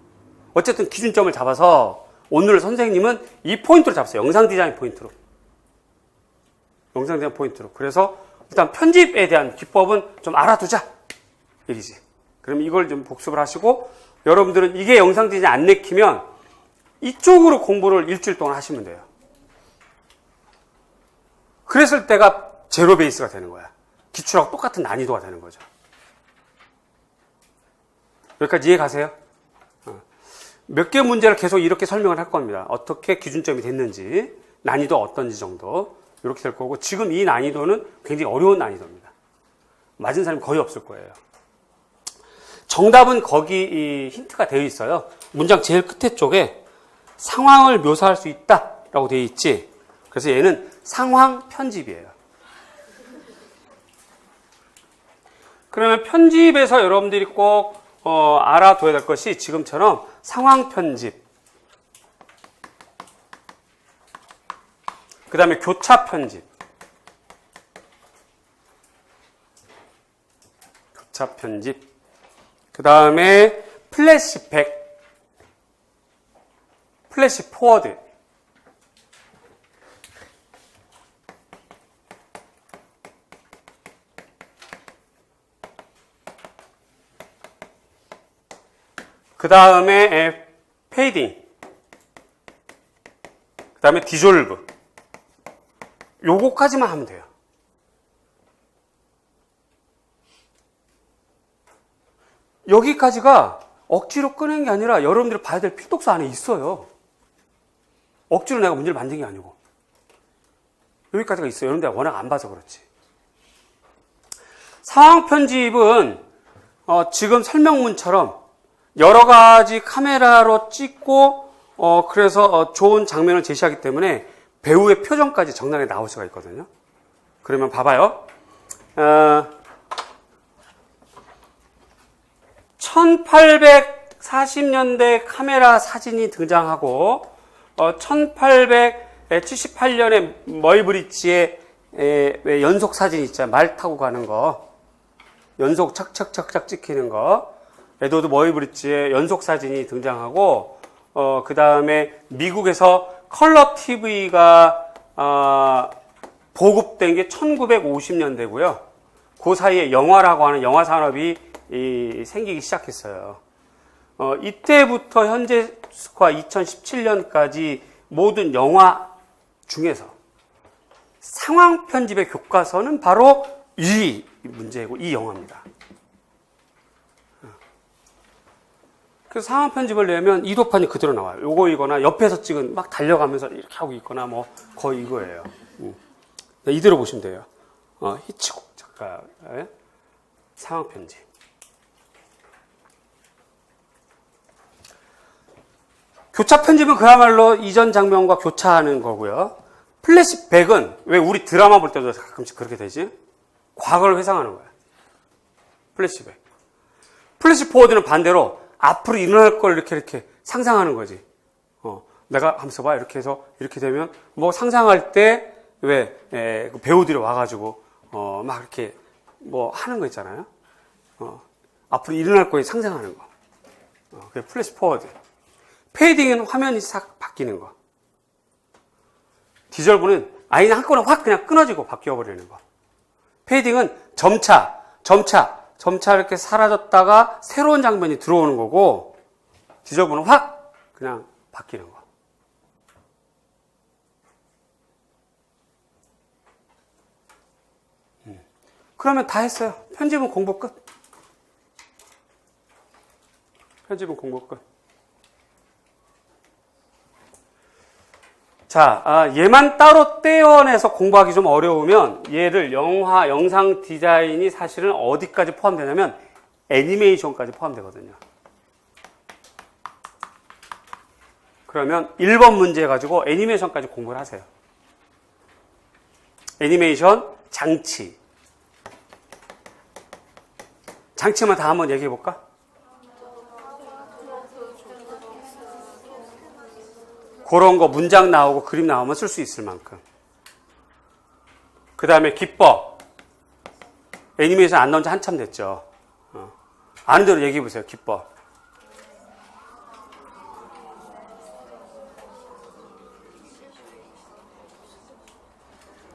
어쨌든 기준점을 잡아서 오늘 선생님은 이 포인트로 잡았어요. 영상 디자인 포인트로. 영상 디자인 포인트로. 그래서 일단 편집에 대한 기법은 좀 알아두자. 얘기지. 그럼 이걸 좀 복습을 하시고 여러분들은 이게 영상 디자인 안 내키면 이쪽으로 공부를 일주일 동안 하시면 돼요. 그랬을 때가 제로 베이스가 되는 거야. 기출하고 똑같은 난이도가 되는 거죠. 여기까지 이해 가세요? 몇 개 문제를 계속 이렇게 설명을 할 겁니다. 어떻게 기준점이 됐는지, 난이도 어떤지 정도 이렇게 될 거고, 지금 이 난이도는 굉장히 어려운 난이도입니다. 맞은 사람이 거의 없을 거예요. 정답은 거기 이 힌트가 되어 있어요. 문장 제일 끝에 쪽에 상황을 묘사할 수 있다라고 되어 있지. 그래서 얘는 상황 편집이에요. 그러면 편집에서 여러분들이 꼭 알아둬야 될 것이 지금처럼 상황 편집, 그 다음에 교차 편집, 그 다음에 플래시백, 플래시 포워드, 그 다음에 페이딩, 그 다음에 디졸브. 요거까지만 하면 돼요. 여기까지가 억지로 꺼낸 게 아니라 여러분들이 봐야 될 필독서 안에 있어요. 억지로 내가 문제를 만든 게 아니고. 여기까지가 있어요. 여러분들 워낙 안 봐서 그렇지. 상황 편집은 지금 설명문처럼 여러 가지 카메라로 찍고 그래서 좋은 장면을 제시하기 때문에 배우의 표정까지 적나라하게 나올 수가 있거든요. 그러면 봐봐요. 1840년대 카메라 사진이 등장하고 1878년에 머이브리지의 연속 사진 있잖아요. 말 타고 가는 거. 연속 착착착착 찍히는 거. 에드워드 머이브리지의 연속 사진이 등장하고 그 다음에 미국에서 컬러 TV가 보급된 게 1950년대고요. 그 사이에 영화라고 하는 영화 산업이 생기기 시작했어요. 이때부터 현재와 2017년까지 모든 영화 중에서 상황 편집의 교과서는 바로 이 문제고 이 영화입니다. 그래서 상황 편집을 내면 이도판이 그대로 나와요. 요거 이거나 옆에서 찍은 막 달려가면서 이렇게 하고 있거나 뭐 거의 이거예요. 이대로 보시면 돼요. 히치콕 작가의 상황 편집. 교차 편집은 그야말로 이전 장면과 교차하는 거고요. 플래시백은 왜 우리 드라마 볼 때도 가끔씩 그렇게 되지? 과거를 회상하는 거야. 플래시백. 플래시 포워드는 반대로 앞으로 일어날 걸 이렇게 상상하는 거지. 내가 한번 써봐. 이렇게 해서 이렇게 되면 뭐 상상할 때 왜 배우들이 와가지고 막 이렇게 뭐 하는 거 있잖아요. 앞으로 일어날 거에 상상하는 거. 그게 플래시 포워드. 페이딩은 화면이 싹 바뀌는 거. 디졸브는 아예 한꺼번에 확 그냥 끊어지고 바뀌어버리는 거. 페이딩은 점차 이렇게 사라졌다가 새로운 장면이 들어오는 거고, 디졸브는 확 그냥 바뀌는 거. 그러면 다 했어요. 편집은 공부 끝. 편집은 공부 끝. 자, 얘만 따로 떼어내서 공부하기 좀 어려우면 얘를 영상 디자인이 사실은 어디까지 포함되냐면 애니메이션까지 포함되거든요. 그러면 1번 문제 가지고 애니메이션까지 공부를 하세요. 애니메이션, 장치만 다 한번 얘기해 볼까? 그런 거 문장 나오고 그림 나오면 쓸 수 있을 만큼. 그 다음에 기법. 애니메이션 안 나온 지 한참 됐죠. 아는 대로 얘기해 보세요. 기법.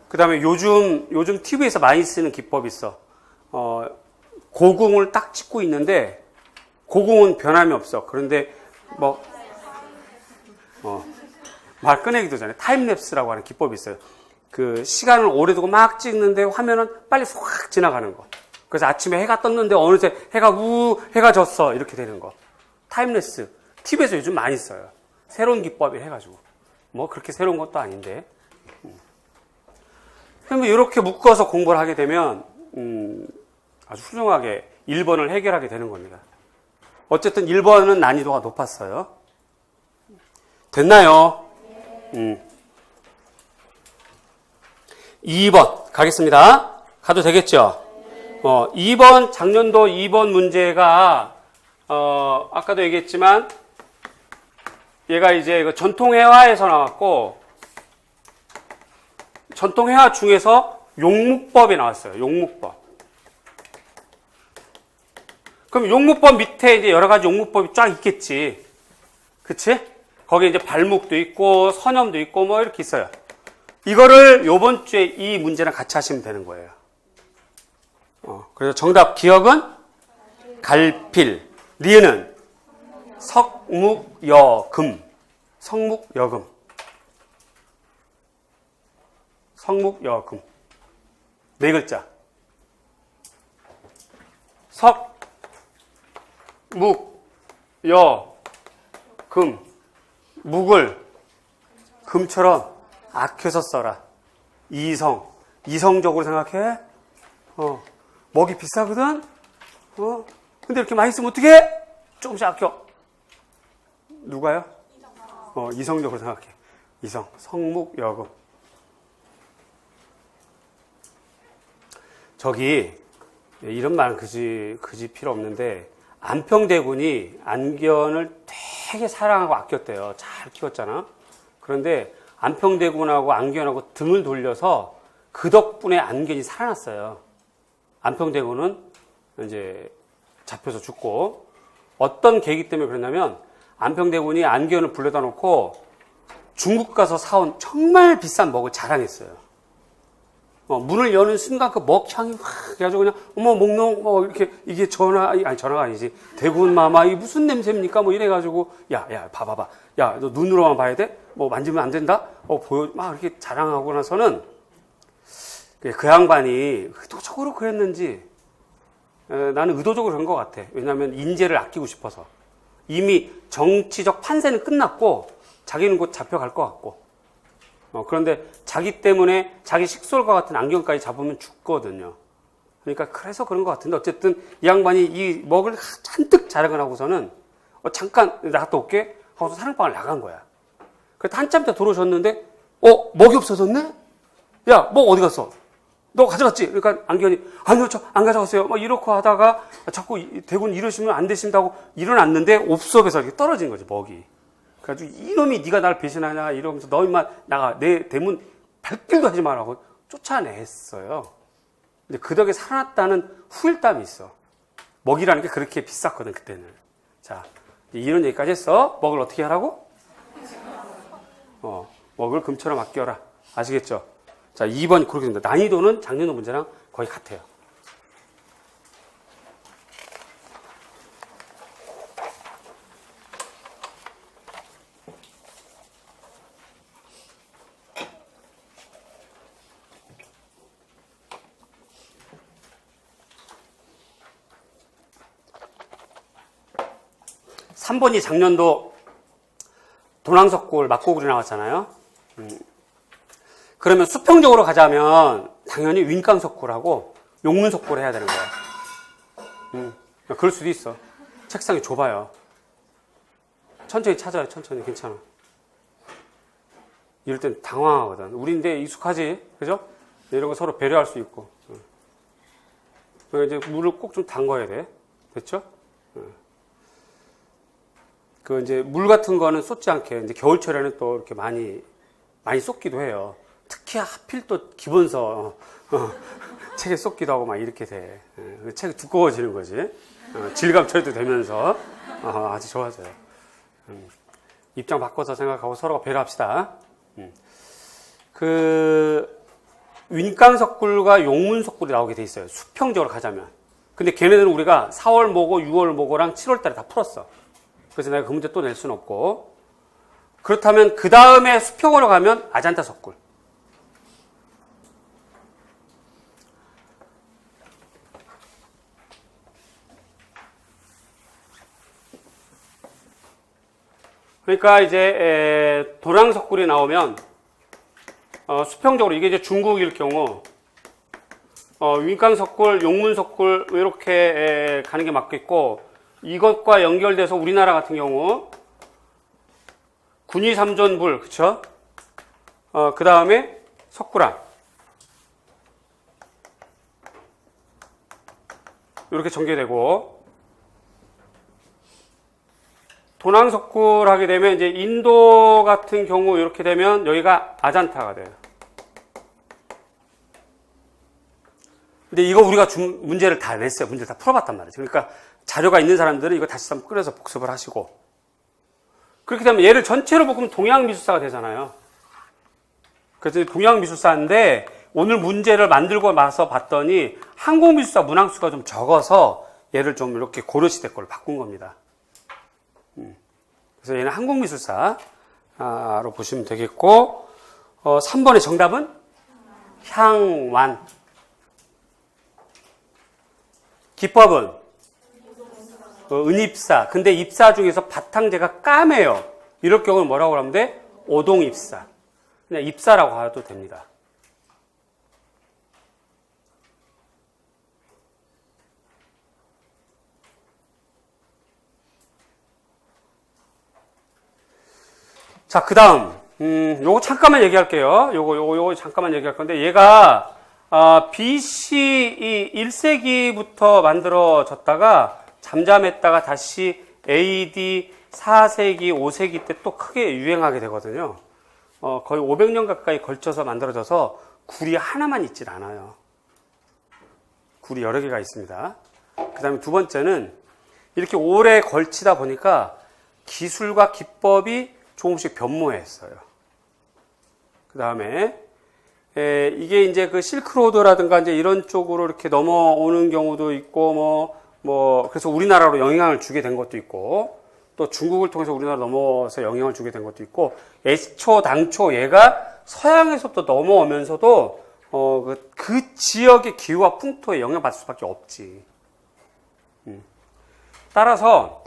그 다음에 요즘 TV에서 많이 쓰는 기법이 있어. 고궁을 딱 찍고 있는데 고궁은 변함이 없어. 그런데 말 꺼내기도 전에 타임랩스라고 하는 기법이 있어요. 그 시간을 오래 두고 막 찍는데 화면은 빨리 확 지나가는 거. 그래서 아침에 해가 떴는데 어느새 해가 졌어. 이렇게 되는 거. 타임랩스. TV에서 요즘 많이 써요. 새로운 기법이 해가지고. 뭐 그렇게 새로운 것도 아닌데. 그러면 이렇게 묶어서 공부를 하게 되면 아주 훌륭하게 1번을 해결하게 되는 겁니다. 어쨌든 1번은 난이도가 높았어요. 됐나요? 2번 가겠습니다. 가도 되겠죠? 2번 작년도 2번 문제가 아까도 얘기했지만 얘가 이제 전통회화에서 나왔고 전통회화 중에서 용무법이 나왔어요. 용무법. 그럼 용무법 밑에 이제 여러 가지 용무법이 쫙 있겠지. 그치? 거기에 이제 발목도 있고, 선염도 있고, 뭐 이렇게 있어요. 이거를 요번 주에 이 문제랑 같이 하시면 되는 거예요. 그래서 정답 기억은 갈필. 리은은 석묵여금. 석묵여금. 석묵여금. 네 글자. 석묵여금. 묵을 금처럼 아껴서 써라. 이성적으로 생각해. 먹이 비싸거든. 근데 이렇게 많이 쓰면 어떡해? 조금씩 아껴. 누가요? 이성적으로 생각해. 성묵여금. 저기 이런 말은 그지 필요 없는데 안평대군이 안견을 되게 사랑하고 아꼈대요. 잘 키웠잖아. 그런데 안평대군하고 안견하고 등을 돌려서 그 덕분에 안견이 살아났어요. 안평대군은 이제 잡혀서 죽고, 어떤 계기 때문에 그랬냐면 안평대군이 안견을 불러다 놓고 중국 가서 사온 정말 비싼 먹을 자랑했어요. 문을 여는 순간 그 먹향이 확 해가지고 그냥 목농 이렇게 이게 전화가 아니지, 대군 마마 이 무슨 냄새입니까? 뭐 이래가지고 야 봐봐봐, 야 너 눈으로만 봐야 돼? 뭐 만지면 안 된다? 보여 막 이렇게 자랑하고 나서는 그 양반이 의도적으로 그랬는지, 나는 의도적으로 그런 것 같아. 왜냐하면 인재를 아끼고 싶어서. 이미 정치적 판세는 끝났고 자기는 곧 잡혀갈 것 같고. 그런데 자기 때문에 자기 식솔과 같은 안경까지 잡으면 죽거든요. 그러니까 그래서 그런 것 같은데, 어쨌든 이 양반이 이 먹을 잔뜩 자랑을 하고서는 잠깐 나갔다 올게 하고서 사랑방을 나간 거야. 그래서 한참 때 들어오셨는데 먹이 없어졌네? 야, 먹 어디 갔어? 너 가져갔지? 그러니까 안견이 아니요, 저 안 가져갔어요. 막 이렇게 하다가 자꾸 대군 이러시면 안 되신다고 일어났는데 옵석에서 이렇게 떨어진 거지, 먹이. 그래가지고 이놈이 네가 나를 배신하냐 이러면서 너 임마 나가 내 대문 발길도 하지 말라고 쫓아냈어요. 근데 그 덕에 살아났다는 후일담이 있어. 먹이라는 게 그렇게 비쌌거든 그때는. 자, 이런 얘기까지 했어. 먹을 어떻게 하라고? 먹을 금처럼 아껴라. 아시겠죠? 자, 2번 그렇게 됩니다. 난이도는 작년도 문제랑 거의 같아요. 삼 3번이 작년도 도낭석굴 막고굴이 나왔잖아요. 그러면 수평적으로 가자면 당연히 윈깡석굴하고 용문석굴을 해야 되는 거야. 그럴 수도 있어. 책상이 좁아요. 천천히 찾아요. 천천히. 괜찮아. 이럴 땐 당황하거든. 우리인데 익숙하지. 그죠? 이런 거 서로 배려할 수 있고. 이제 물을 꼭 좀 담궈야 돼. 됐죠? 그 이제 물 같은 거는 쏟지 않게 이제 겨울철에는 또 이렇게 많이 쏟기도 해요. 특히 하필 또 기본서 책에 쏟기도 하고 막 이렇게 돼. 책이 두꺼워지는 거지. 질감 처리도 되면서 아주 좋아져요. 입장 바꿔서 생각하고 서로가 배려합시다. 그 윈깡석굴과 용문석굴이 나오게 돼 있어요. 수평적으로 가자면. 근데 걔네들은 우리가 4월 모고 6월 모고랑 7월 달에 다 풀었어. 그래서 내가 그 문제 또 낼 수는 없고. 그렇다면 그 다음에 수평으로 가면 아잔타 석굴. 그러니까 이제 도낭석굴이 나오면 수평적으로 이게 이제 중국일 경우 윈깡석굴, 용문석굴 이렇게 가는 게 맞겠고, 이것과 연결돼서 우리나라 같은 경우 군위삼존불, 그쵸? 그 다음에 석굴암 이렇게 전개되고, 도낭석굴 하게 되면 이제 인도 같은 경우 이렇게 되면 여기가 아잔타가 돼요. 근데 이거 우리가 문제를 다 냈어요. 문제를 다 풀어봤단 말이죠. 그러니까 자료가 있는 사람들은 이거 다시 한번 끌어서 복습을 하시고, 그렇게 되면 얘를 전체로 보면 동양미술사가 되잖아요. 그래서 동양미술사인데 오늘 문제를 만들고 나서 봤더니 한국미술사 문항수가 좀 적어서 얘를 좀 이렇게 고려시대 걸로 바꾼 겁니다. 그래서 얘는 한국미술사로 보시면 되겠고, 3번의 정답은 향완. 기법은 은입사. 근데 입사 중에서 바탕재가 까매요. 이럴 경우는 뭐라고 하면 돼? 오동입사. 그냥 입사라고 해도 됩니다. 자, 그 다음, 요거 잠깐만 얘기할게요. 요거 잠깐만 얘기할 건데, 얘가, BC 1세기부터 만들어졌다가, 잠잠했다가 다시 AD 4세기, 5세기 때 또 크게 유행하게 되거든요. 거의 500년 가까이 걸쳐서 만들어져서 굴이 하나만 있질 않아요. 굴이 여러 개가 있습니다. 그 다음에 두 번째는 이렇게 오래 걸치다 보니까 기술과 기법이 조금씩 변모했어요. 그 다음에 이게 이제 그 실크로드라든가 이제 이런 쪽으로 이렇게 넘어오는 경우도 있고 그래서 우리나라로 영향을 주게 된 것도 있고, 또 중국을 통해서 우리나라 넘어서 영향을 주게 된 것도 있고, 당초 얘가 서양에서부터 넘어오면서도 그 지역의 기후와 풍토에 영향받을 수밖에 없지. 따라서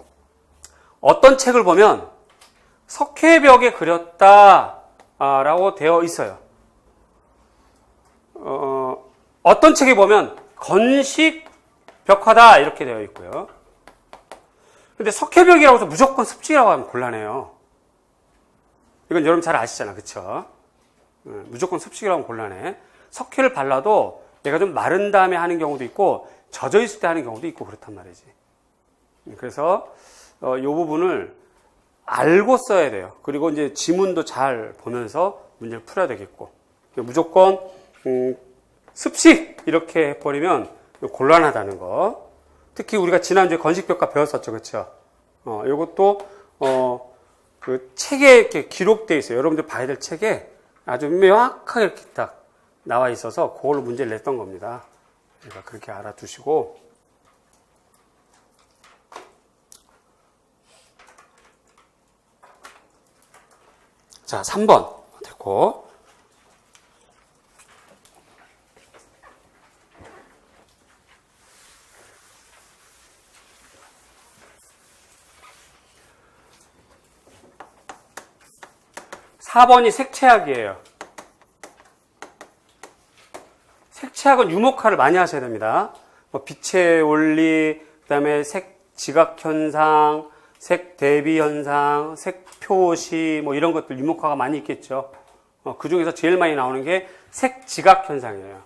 어떤 책을 보면 석회벽에 그렸다라고 되어 있어요. 어떤 책에 보면 건식 벽화다 이렇게 되어 있고요. 근데 석회벽이라고 해서 무조건 습직이라고 하면 곤란해요. 이건 여러분 잘 아시잖아, 그쵸? 무조건 습직이라고 하면 곤란해. 석회를 발라도 얘가 좀 마른 다음에 하는 경우도 있고 젖어 있을 때 하는 경우도 있고 그렇단 말이지. 그래서 이 부분을 알고 써야 돼요. 그리고 이제 지문도 잘 보면서 문제를 풀어야 되겠고. 무조건, 습식! 이렇게 해버리면 곤란하다는 거. 특히 우리가 지난주에 건식벽화 배웠었죠. 그쵸? 요것도, 그 책에 이렇게 기록되어 있어요. 여러분들 봐야 될 책에 아주 명확하게 이렇게 딱 나와 있어서 그걸로 문제를 냈던 겁니다. 그러니까 그렇게 알아두시고. 자, 3번. 됐고. 4번이 색채학이에요. 색채학은 유목화를 많이 하셔야 됩니다. 뭐 빛의 원리, 그 다음에 색 지각 현상, 색 대비 현상, 색 표시, 뭐 이런 것들 유목화가 많이 있겠죠. 그 중에서 제일 많이 나오는 게 색 지각 현상이에요.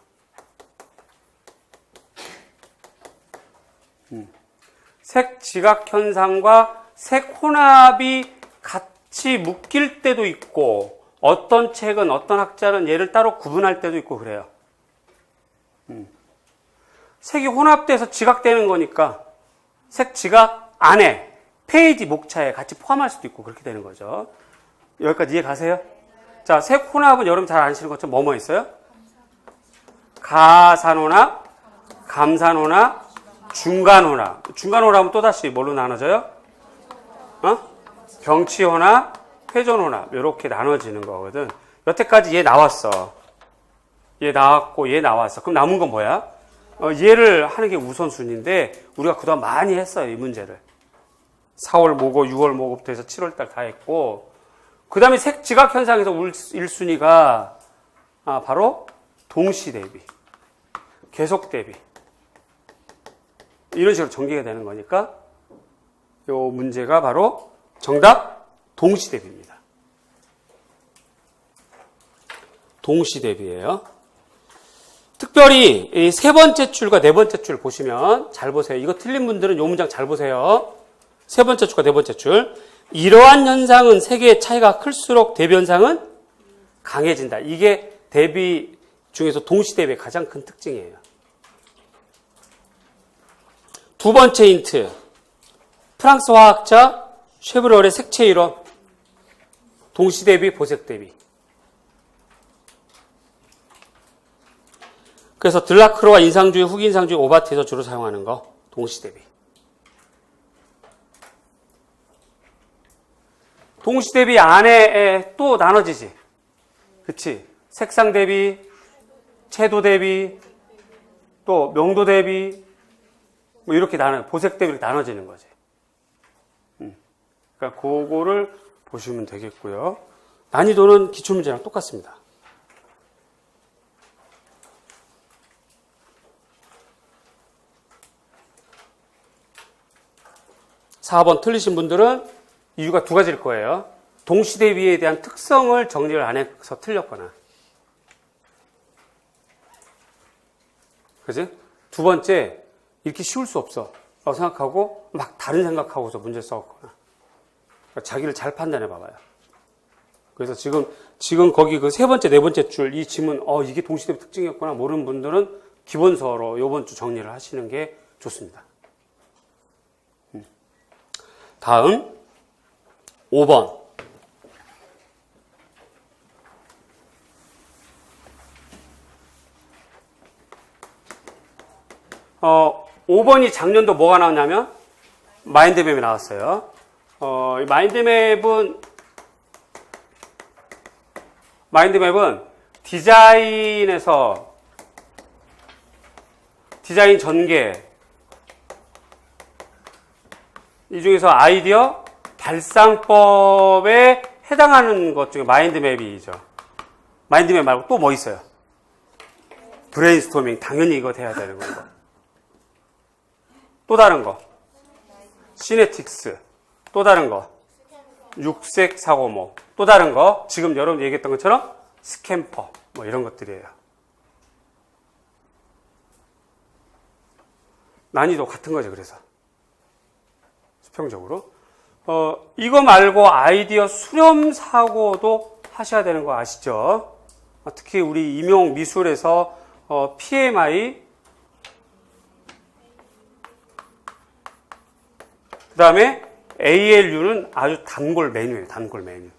색 지각 현상과 색 혼합이 같이 묶일 때도 있고, 어떤 책은, 어떤 학자는 얘를 따로 구분할 때도 있고 그래요. 색이 혼합돼서 지각되는 거니까 색 지각 안에 페이지 목차에 같이 포함할 수도 있고 그렇게 되는 거죠. 여기까지 이해 가세요? 자, 색 혼합은 여러분 잘 아시는 것처럼 뭐뭐 있어요? 가산혼합, 감산혼합, 중간혼합. 중간혼합은 또다시 뭘로 나눠져요? 병치혼합, 회전혼합. 이렇게 나눠지는 거거든. 여태까지 얘 나왔어. 얘 나왔고 얘 나왔어. 그럼 남은 건 뭐야? 얘를 하는 게 우선순위인데 우리가 그동안 많이 했어요. 이 문제를. 4월 모고 6월 모고부터 해서 7월달 다 했고, 그 다음에 색 지각 현상에서 1순위가 바로 동시 대비, 계속 대비, 이런 식으로 전개가 되는 거니까 이 문제가 바로 정답 동시 대비입니다. 동시 대비예요. 특별히 이 세 번째 줄과 네 번째 줄 보시면 잘 보세요. 이거 틀린 분들은 이 문장 잘 보세요. 세 번째 줄과 네 번째 줄. 이러한 현상은 세계의 차이가 클수록 대비 현상은 강해진다. 이게 대비 중에서 동시 대비의 가장 큰 특징이에요. 두 번째 힌트. 프랑스 화학자 쉐브럴의 색채 이론. 동시 대비, 보색 대비. 그래서 들라크로와 인상주의, 후기인상주의, 오바트에서 주로 사용하는 거. 동시 대비. 동시 대비 안에 또 나눠지지. 그치? 색상 대비, 채도 대비, 또 명도 대비, 뭐 이렇게 보색 대비 이렇게 나눠지는 거지. 그러니까 그거를 보시면 되겠고요. 난이도는 기출문제랑 똑같습니다. 4번 틀리신 분들은 이유가 두 가지일 거예요. 동시 대비에 대한 특성을 정리를 안 해서 틀렸거나. 그지? 두 번째, 이렇게 쉬울 수 없어 라고 생각하고 막 다른 생각하고서 문제 써왔거나. 그러니까 자기를 잘 판단해 봐봐요. 그래서 지금 거기 그 세 번째, 네 번째 줄 이 지문, 이게 동시 대비 특징이었구나 모르는 분들은 기본서로 이번 주 정리를 하시는 게 좋습니다. 다음 5번. 5번이 작년도 뭐가 나왔냐면 마인드맵이 나왔어요. 이 마인드맵은 디자인에서 디자인 전개, 이 중에서 아이디어 발상법에 해당하는 것 중에 마인드맵이죠. 마인드맵 말고 또 뭐 있어요? 브레인스토밍, 당연히 이거 돼야 되는 거고. 또 다른 거 시네틱스, 또 다른 거 육색 사고모, 또 다른 거 지금 여러분 얘기했던 것처럼 스캠퍼, 뭐 이런 것들이에요. 난이도 같은 거죠. 그래서 수평적으로 이거 말고 아이디어 수렴 사고도 하셔야 되는 거 아시죠? 특히 우리 임용 미술에서 PMI, 그 다음에 ALU는 아주 단골 메뉴예요. 단골 메뉴.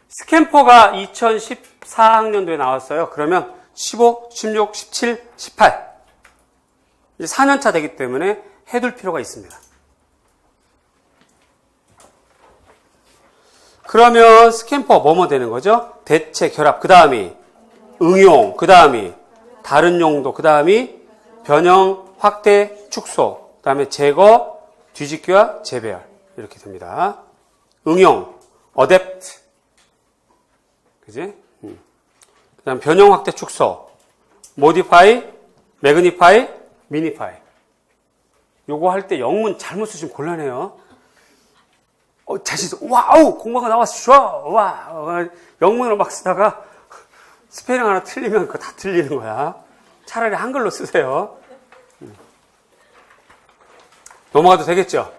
스캠퍼가 2014학년도에 나왔어요. 그러면 15, 16, 17, 18 이제 4년차 되기 때문에 해둘 필요가 있습니다. 그러면 스캠퍼 뭐뭐 되는 거죠? 대체, 결합, 그 다음이 응용, 그 다음이 다른 용도, 그 다음이 변형, 확대, 축소, 그 다음에 제거, 뒤집기와 재배열 이렇게 됩니다. 응용, 어댑트, 그지? 그 다음 변형, 확대, 축소, 모디파이, 매그니파이, 미니파이. 요거 할 때 영문 잘못 쓰시면 곤란해요. 자신 있어. 와우! 공부가 나왔어. 와! 영문으로 막 쓰다가 스페링 하나 틀리면 그거 다 틀리는 거야. 차라리 한글로 쓰세요. 넘어가도 되겠죠?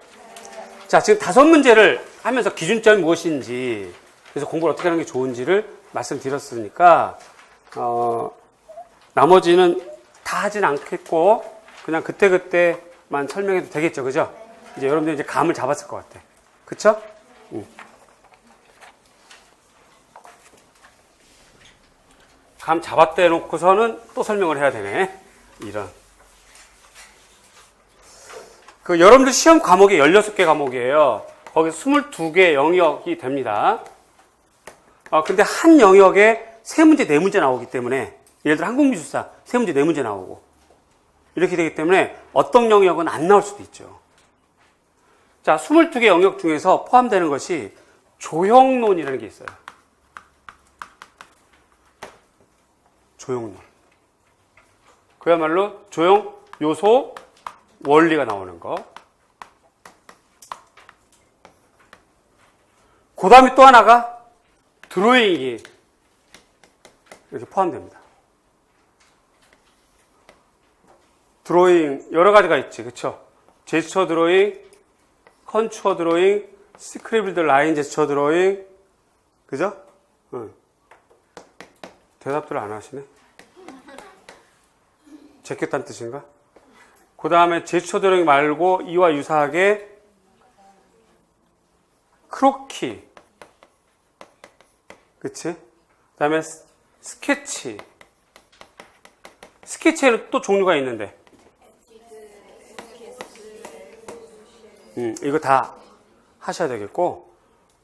자, 지금 5문제를 하면서 기준점이 무엇인지, 그래서 공부를 어떻게 하는 게 좋은지를 말씀드렸으니까, 나머지는 다 하진 않겠고, 그냥 그때그때만 설명해도 되겠죠. 그죠? 이제 여러분들 이제 감을 잡았을 것 같아. 그쵸? 감 잡았다 해놓고서는 또 설명을 해야 되네. 이런. 여러분들 시험 과목이 16개 과목이에요. 거기서 22개 영역이 됩니다. 근데 한 영역에 3문제, 4문제 나오기 때문에, 예를 들어 한국미술사 3문제, 4문제 나오고, 이렇게 되기 때문에 어떤 영역은 안 나올 수도 있죠. 자, 22개 영역 중에서 포함되는 것이 조형론이라는 게 있어요. 조형론. 그야말로 조형, 요소, 원리가 나오는 거. 그 다음에 또 하나가 드로잉이 이렇게 포함됩니다. 드로잉 여러 가지가 있지, 그쵸? 제스처 드로잉, 컨투어 드로잉, 스크리블드 라인 제스처 드로잉, 그죠? 응. 대답들을 안 하시네. 제꼈다는 뜻인가? 그 다음에 제스처 드로잉 말고 이와 유사하게 크로키, 그치? 그 다음에 스케치. 스케치에는 또 종류가 있는데. 이거 다 하셔야 되겠고,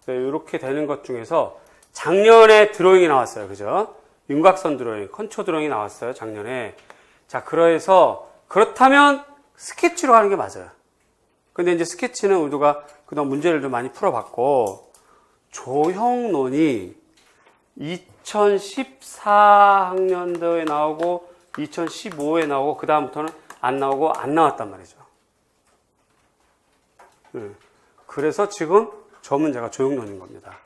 이렇게 되는 것 중에서 작년에 드로잉이 나왔어요. 그죠? 윤곽선 드로잉, 컨투어 드로잉이 나왔어요. 작년에. 자, 그렇다면 스케치로 하는 게 맞아요. 근데 이제 스케치는 우리가 그동안 문제를 좀 많이 풀어봤고, 조형론이 2014학년도에 나오고, 2015에 나오고, 그다음부터는 안 나오고, 안 나왔단 말이죠. 그래서 지금 저 문제가 조형론인 겁니다.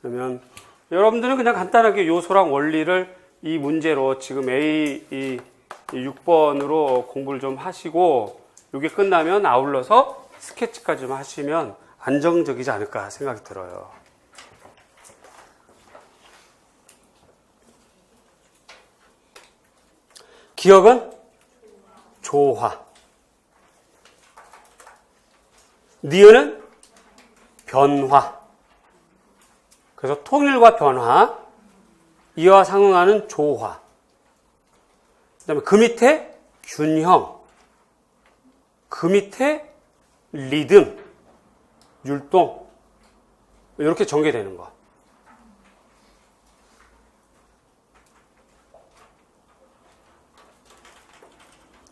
그러면 여러분들은 그냥 간단하게 요소랑 원리를 이 문제로 지금 이 6번으로 공부를 좀 하시고, 이게 끝나면 아울러서 스케치까지 좀 하시면 안정적이지 않을까 생각이 들어요. 기억은 조화. 니은은 변화. 그래서 통일과 변화, 이와 상응하는 조화. 그 다음에 그 밑에 균형, 그 밑에 리듬, 율동, 이렇게 전개되는 거.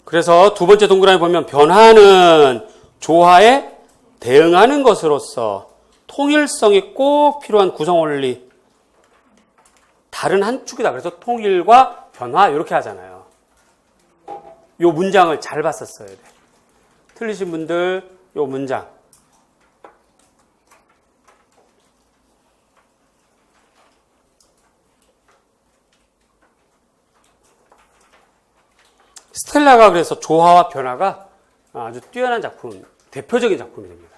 그래서 두 번째 동그라미 보면 변화는 조화에 대응하는 것으로서 통일성이 꼭 필요한 구성 원리, 다른 한 축이다. 그래서 통일과 변화 이렇게 하잖아요. 이 문장을 잘 봤었어야 돼. 틀리신 분들 이 문장. 스텔라가 그래서 조화와 변화가 아주 뛰어난 작품, 대표적인 작품이 됩니다.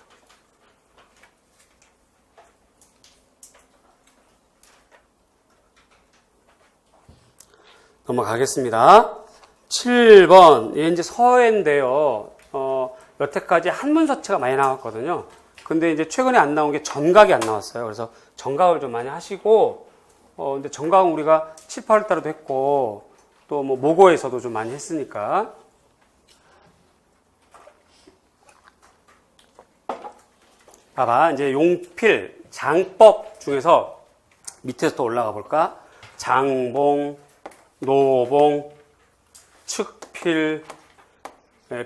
넘어가겠습니다. 7번, 얘 이제 서예인데요. 여태까지 한문서체가 많이 나왔거든요. 근데 이제 최근에 안 나온 게 전각이 안 나왔어요. 그래서 전각을 좀 많이 하시고, 근데 전각은 우리가 7, 8월 달에도 했고, 또 뭐 모고에서도 좀 많이 했으니까. 봐봐, 이제 용필, 장법 중에서 밑에서 또 올라가 볼까? 장봉, 노봉, 측필,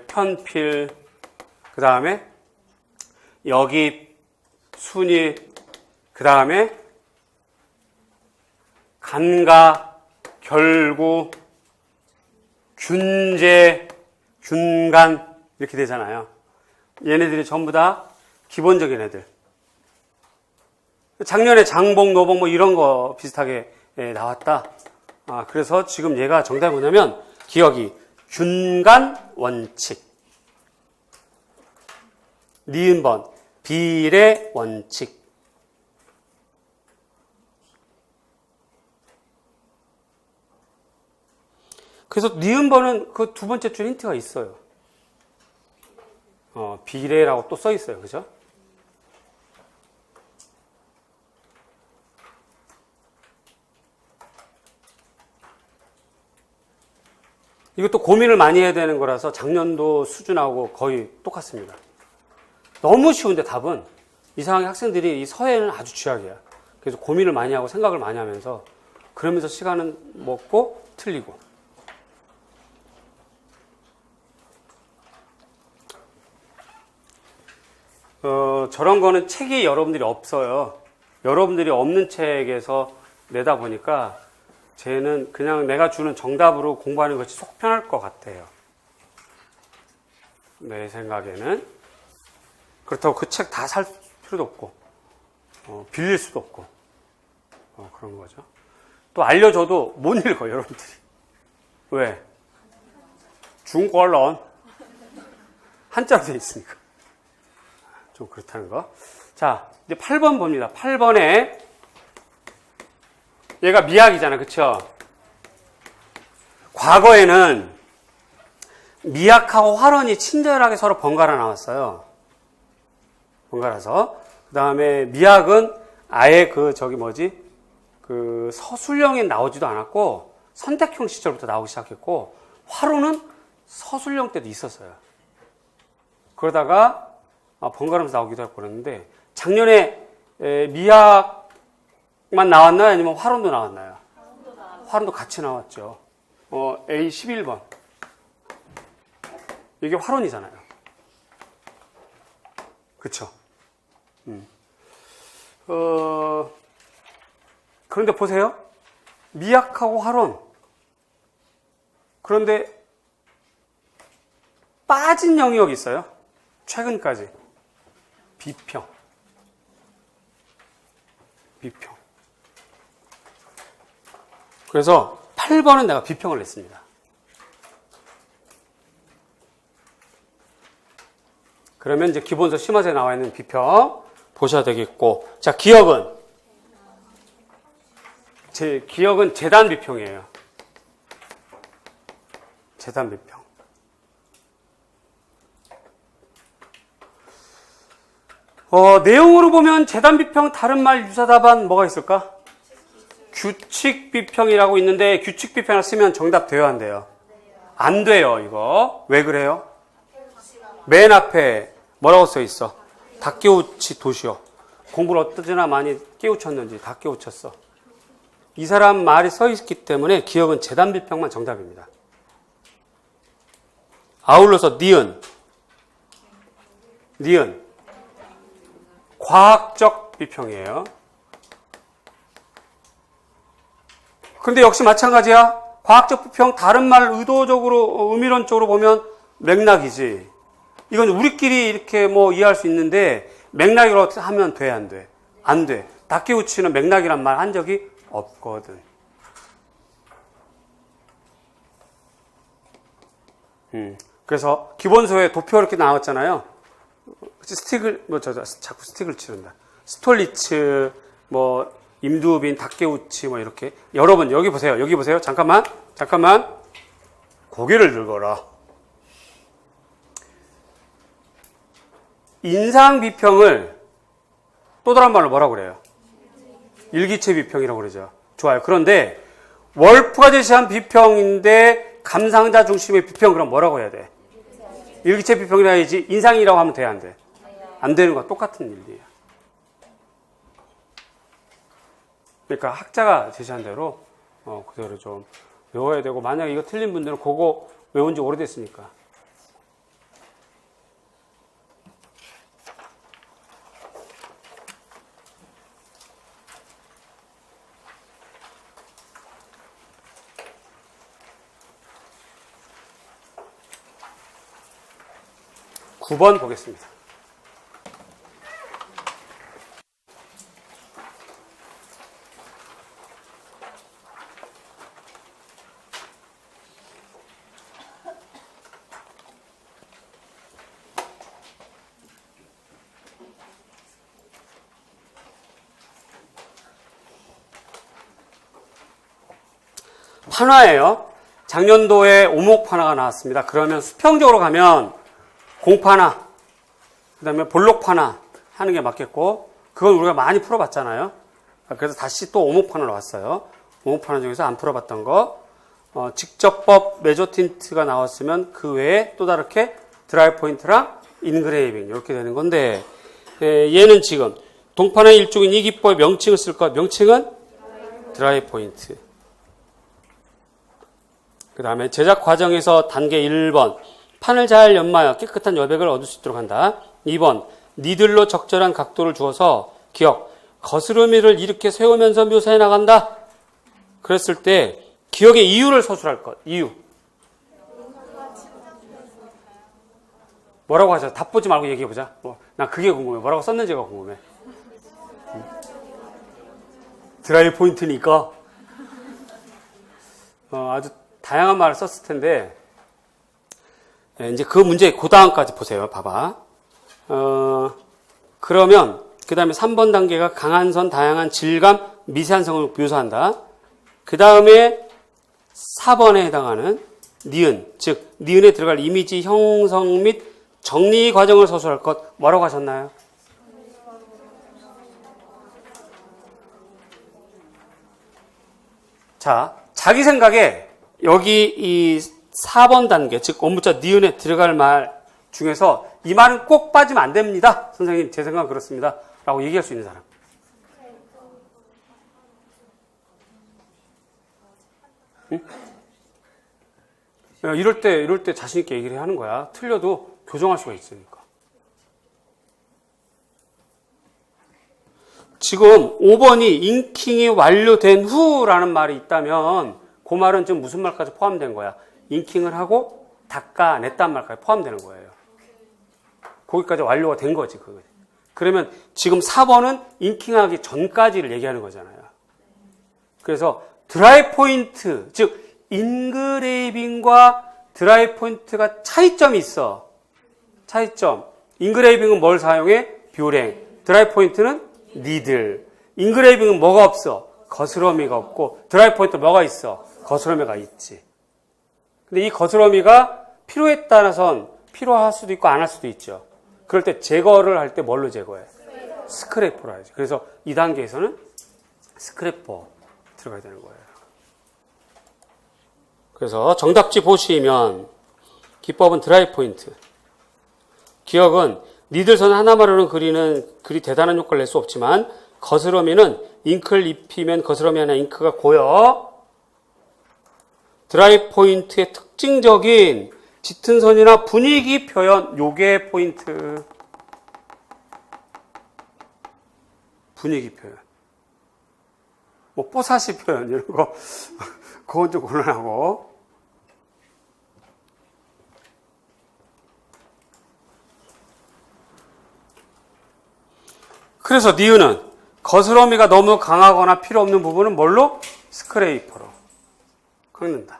편필, 그 다음에 역입, 순입, 그 다음에 간가, 결구, 균제, 균간 이렇게 되잖아요. 얘네들이 전부 다 기본적인 애들. 작년에 장봉, 노봉 뭐 이런 거 비슷하게 나왔다. 그래서 지금 얘가 정답이 뭐냐면 기억이 균간 원칙. 니은번 비례 원칙. 그래서 니은번은 그 두 번째 줄 힌트가 있어요. 비례라고 또 써 있어요. 그죠? 이것도 고민을 많이 해야 되는 거라서 작년도 수준하고 거의 똑같습니다. 너무 쉬운데 답은 이상하게 학생들이 이 서예는 아주 쥐약이야. 그래서 고민을 많이 하고 생각을 많이 하면서 그러면서 시간은 먹고 틀리고. 저런 거는 책이 여러분들이 없어요. 여러분들이 없는 책에서 내다 보니까 쟤는 그냥 내가 주는 정답으로 공부하는 것이 속 편할 것 같아요. 내 생각에는. 그렇다고 그 책 다 살 필요도 없고, 빌릴 수도 없고, 그런 거죠. 또 알려줘도 못 읽어, 여러분들이. 왜? 중국어 언론. 한자로 되어 있으니까. 좀 그렇다는 거. 자, 이제 8번 봅니다. 8번에 얘가 미학이잖아. 그쵸? 과거에는 미학하고 활원이 친절하게 서로 번갈아 나왔어요. 번갈아서. 그 다음에 미학은 아예 그 서술형이 나오지도 않았고 선택형 시절부터 나오기 시작했고 활원은 서술형 때도 있었어요. 그러다가 번갈아면서 나오기도 하고 그랬는데 작년에 미학만 나왔나요? 아니면 활원도 나왔나요? 활원도 같이 나왔죠. A11번. 이게 활원이잖아요. 그쵸? 그런데 보세요. 미학하고 활원. 그런데 빠진 영역이 있어요. 최근까지. 비평. 그래서 8번은 내가 비평을 냈습니다. 그러면 이제 기본서 심화서에 나와 있는 비평 보셔야 되겠고, 자, 기억은 재단 비평이에요. 재단 비평. 내용으로 보면 재단 비평 다른 말 유사 답안 뭐가 있을까? 규칙 비평이라고 있는데 규칙 비평을 쓰면 정답 돼요, 안 돼요? 안 돼요, 이거. 왜 그래요? 맨 앞에 뭐라고 써 있어? 다 깨우치 도시요. 공부를 어떠나 많이 깨우쳤는지 다 깨우쳤어. 이 사람 말이 써 있기 때문에 기억은 재단 비평만 정답입니다. 아울러서 니은. 과학적 비평이에요. 근데 역시 마찬가지야. 과학적 비평 다른 말 의도적으로 의미론적으로 보면 맥락이지. 이건 우리끼리 이렇게 뭐 이해할 수 있는데 맥락으로 하면 돼, 안 돼? 안 돼. 다케우치는 맥락이란 말 한 적이 없거든. 그래서 기본소에 도표 이렇게 나왔잖아요. 자꾸 스틱을 치른다. 스톨리츠, 임두빈, 다케우치, 이렇게. 여러분, 여기 보세요. 여기 보세요. 잠깐만. 고개를 들거라. 인상 비평을 또 다른 말로 뭐라고 그래요? 일기체 비평이라고 그러죠. 좋아요. 그런데 월프가 제시한 비평인데 감상자 중심의 비평, 그럼 뭐라고 해야 돼? 일기체 비평이라 해야지. 인상이라고 하면 돼, 안 돼? 안 되는 거와 똑같은 일이에요. 그러니까 학자가 제시한 대로 그대로 좀 외워야 되고, 만약에 이거 틀린 분들은 그거 외운 지 오래됐으니까. (9번) 보겠습니다. 판화예요. 작년도에 오목판화가 나왔습니다. 그러면 수평적으로 가면 공판화, 그 다음에 볼록판화 하는 게 맞겠고, 그건 우리가 많이 풀어봤잖아요. 그래서 다시 또 오목판화로 왔어요. 오목판화 중에서 안 풀어봤던 거, 직접법 메조틴트가 나왔으면 그 외에 또 다르게 드라이 포인트랑 인그레이빙 이렇게 되는 건데, 얘는 지금 동판의 일종인 이 기법의 명칭을 쓸 것, 명칭은 드라이 포인트. 그 다음에 제작 과정에서 단계 1번, 판을 잘 연마하여 깨끗한 여백을 얻을 수 있도록 한다. 2번, 니들로 적절한 각도를 주어서 기억, 거스르미를 이렇게 세우면서 묘사해 나간다. 그랬을 때 기억의 이유를 서술할 것. 이유. 뭐라고 하죠? 답 보지 말고 얘기해보자. 난 그게 궁금해. 뭐라고 썼는지가 궁금해. 드라이 포인트니까 아주 다양한 말을 썼을 텐데, 이제 그 문제 그 다음까지 보세요. 봐봐. 그러면 그 다음에 3번 단계가 강한 선, 다양한 질감, 미세한 성을 묘사한다. 그 다음에 4번에 해당하는 니은, 즉 니은에 들어갈 이미지 형성 및 정리 과정을 서술할 것. 뭐라고 하셨나요? 자, 자기 생각에 여기 이 4번 단계, 즉 원문자 니은에 들어갈 말 중에서 이 말은 꼭 빠지면 안 됩니다. 선생님, 제 생각은 그렇습니다. 라고 얘기할 수 있는 사람. 응? 이럴 때 자신 있게 얘기를 하는 거야. 틀려도 교정할 수가 있으니까. 지금 5번이 인킹이 완료된 후라는 말이 있다면 그 말은 지금 무슨 말까지 포함된 거야? 인킹을 하고 닦아냈단 말까지 포함되는 거예요. 거기까지 완료가 된 거지, 그거. 그러면 지금 4번은 인킹하기 전까지를 얘기하는 거잖아요. 그래서 드라이 포인트, 즉 인그레이빙과 드라이 포인트가 차이점이 있어. 차이점. 인그레이빙은 뭘 사용해? 뷰랭. 드라이 포인트는 니들. 인그레이빙은 뭐가 없어? 거스러미가 없고, 드라이 포인트 뭐가 있어? 거스러미가 있지. 근데 이 거스러미가 필요에 따라선 필요할 수도 있고 안 할 수도 있죠. 그럴 때 제거를 할 때 뭘로 제거해? 스크래퍼로 하지. 그래서 2단계에서는 스크래퍼 들어가야 되는 거예요. 그래서 정답지 보시면 기법은 드라이 포인트. 기억은 니들선 하나만으로는 그리 대단한 효과를 낼 수 없지만 거스러미는 잉크를 입히면 거스러미 하나 잉크가 고여. 드라이 포인트의 특징적인 짙은 선이나 분위기 표현, 요게 포인트. 분위기 표현. 뭐 뽀사시 표현 이런 거 그건 좀 곤란하고. 그래서 니은은 거스러미가 너무 강하거나 필요 없는 부분은 뭘로? 스크레이퍼로 긁는다.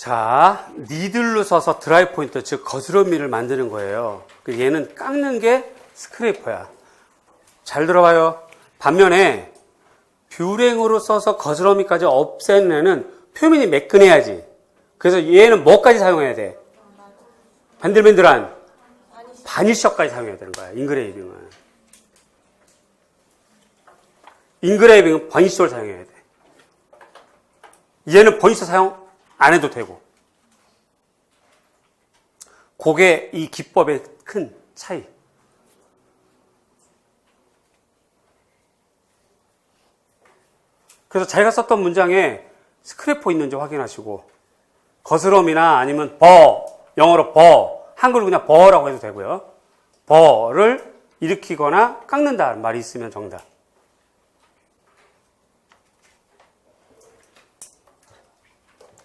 자, 니들로 써서 드라이 포인트, 즉 거스러미를 만드는 거예요. 얘는 깎는 게 스크래퍼야. 잘 들어봐요. 반면에 뷰랭으로 써서 거스러미까지 없애는 애는 표면이 매끈해야지. 그래서 얘는 뭐까지 사용해야 돼? 반들반들한 바니셔까지 사용해야 되는 거야. 인그레이빙은. 인그레이빙은 버니셔를 사용해야 돼. 얘는 버니셔 사용 안 해도 되고. 그게 이 기법의 큰 차이. 그래서 자기가 썼던 문장에 스크래퍼 있는지 확인하시고, 거스럼이나 아니면 영어로 한글로 그냥 버라고 해도 되고요. 버를 일으키거나 깎는다는 말이 있으면 정답.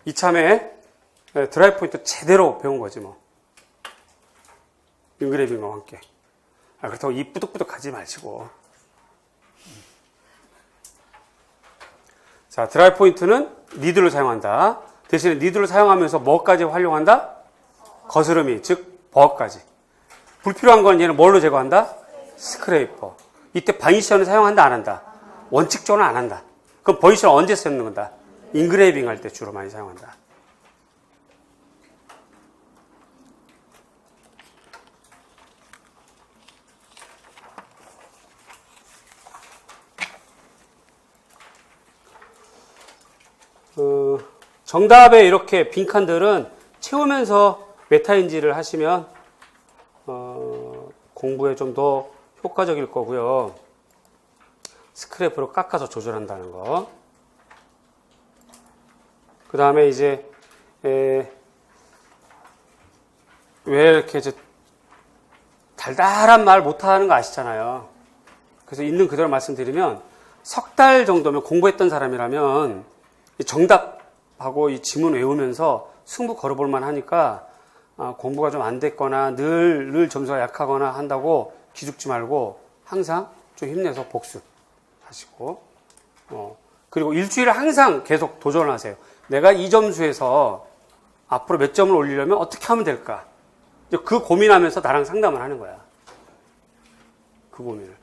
이참에 드라이 포인트 제대로 배운 거지 뭐. 인그레이빙과 함께. 그렇다고 입 뿌득뿌득 하지 마시고. 자, 드라이 포인트는 니들을 사용한다. 대신에 니들을 사용하면서 뭐까지 활용한다? 거스름이, 즉 버까지. 불필요한 건 얘는 뭘로 제거한다? 스크레이퍼. 이때 바니셔는 사용한다, 안 한다? 원칙적으로는 안 한다. 그럼 버니셔는 언제 쓰는 건다? 인그레이빙 할 때 주로 많이 사용한다. 정답에 이렇게 빈칸들은 채우면서 메타인지를 하시면 공부에 좀 더 효과적일 거고요. 스크래프로 깎아서 조절한다는 거. 그 다음에 이제 왜 이렇게 이제 달달한 말 못하는 거 아시잖아요. 그래서 있는 그대로 말씀드리면 석 달 정도면 공부했던 사람이라면 정답하고 이 지문 외우면서 승부 걸어볼만 하니까 공부가 좀 안 됐거나 늘 점수가 약하거나 한다고 기죽지 말고 항상 좀 힘내서 복습하시고 그리고 일주일에 항상 계속 도전을 하세요. 내가 이 점수에서 앞으로 몇 점을 올리려면 어떻게 하면 될까? 그 고민하면서 나랑 상담을 하는 거야. 그 고민을.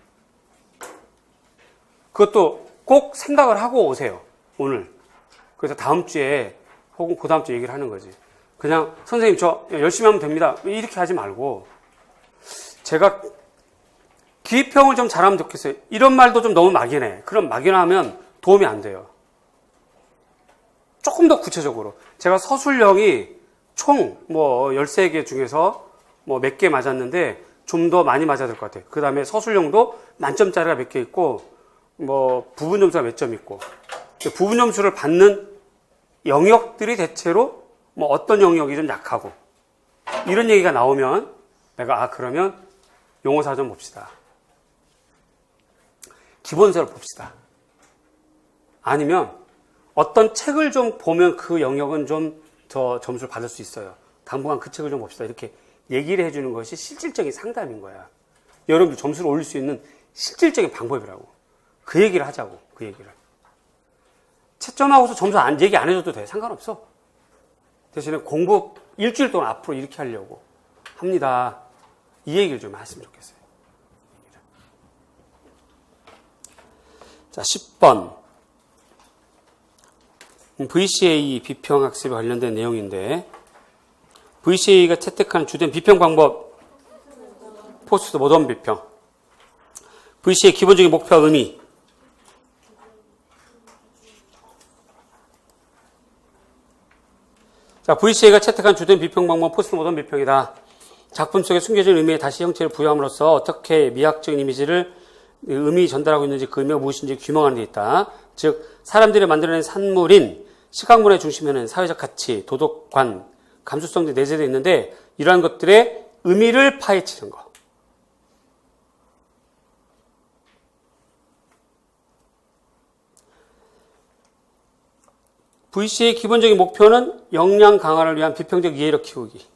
그것도 꼭 생각을 하고 오세요. 오늘. 그래서 다음 주에 혹은 그 다음 주에 얘기를 하는 거지. 그냥 선생님 저 열심히 하면 됩니다. 이렇게 하지 말고 제가 기입형을 좀 잘하면 좋겠어요. 이런 말도 좀 너무 막연해. 그럼 막연하면 도움이 안 돼요. 조금 더 구체적으로. 제가 서술형이 총 13개 중에서 몇 개 맞았는데 좀 더 많이 맞아야 될 것 같아요. 그 다음에 서술형도 만점짜리가 몇 개 있고 부분 점수가 몇 점 있고 부분 점수를 받는 영역들이 대체로 어떤 영역이 좀 약하고 이런 얘기가 나오면 내가 그러면 용어사전 봅시다. 기본서를 봅시다. 아니면 어떤 책을 좀 보면 그 영역은 좀 더 점수를 받을 수 있어요. 당분간 그 책을 좀 봅시다. 이렇게 얘기를 해주는 것이 실질적인 상담인 거야. 여러분들 점수를 올릴 수 있는 실질적인 방법이라고. 그 얘기를 하자고. 그 얘기를. 채점하고서 점수 얘기 안 해줘도 돼. 상관없어. 대신에 공부 일주일 동안 앞으로 이렇게 하려고 합니다. 이 얘기를 좀 하시면 좋겠어요. 자, 10번. VCA 비평학습에 관련된 내용인데 VCA가 채택하는 주된 비평 방법 포스트 모던 비평. VCA의 기본적인 목표와 의미. 자, VCA가 채택한 주된 비평 방법 포스트 모던 비평이다. 작품 속에 숨겨진 의미에 다시 형체를 부여함으로써 어떻게 미학적인 이미지를 의미 전달하고 있는지 그 의미가 무엇인지 규명하는 데 있다. 즉 사람들이 만들어낸 산물인 시각문화의 중심에는 사회적 가치, 도덕관, 감수성들이 내재되어 있는데 이러한 것들의 의미를 파헤치는 것. VC의 기본적인 목표는 역량 강화를 위한 비평적 이해력 키우기.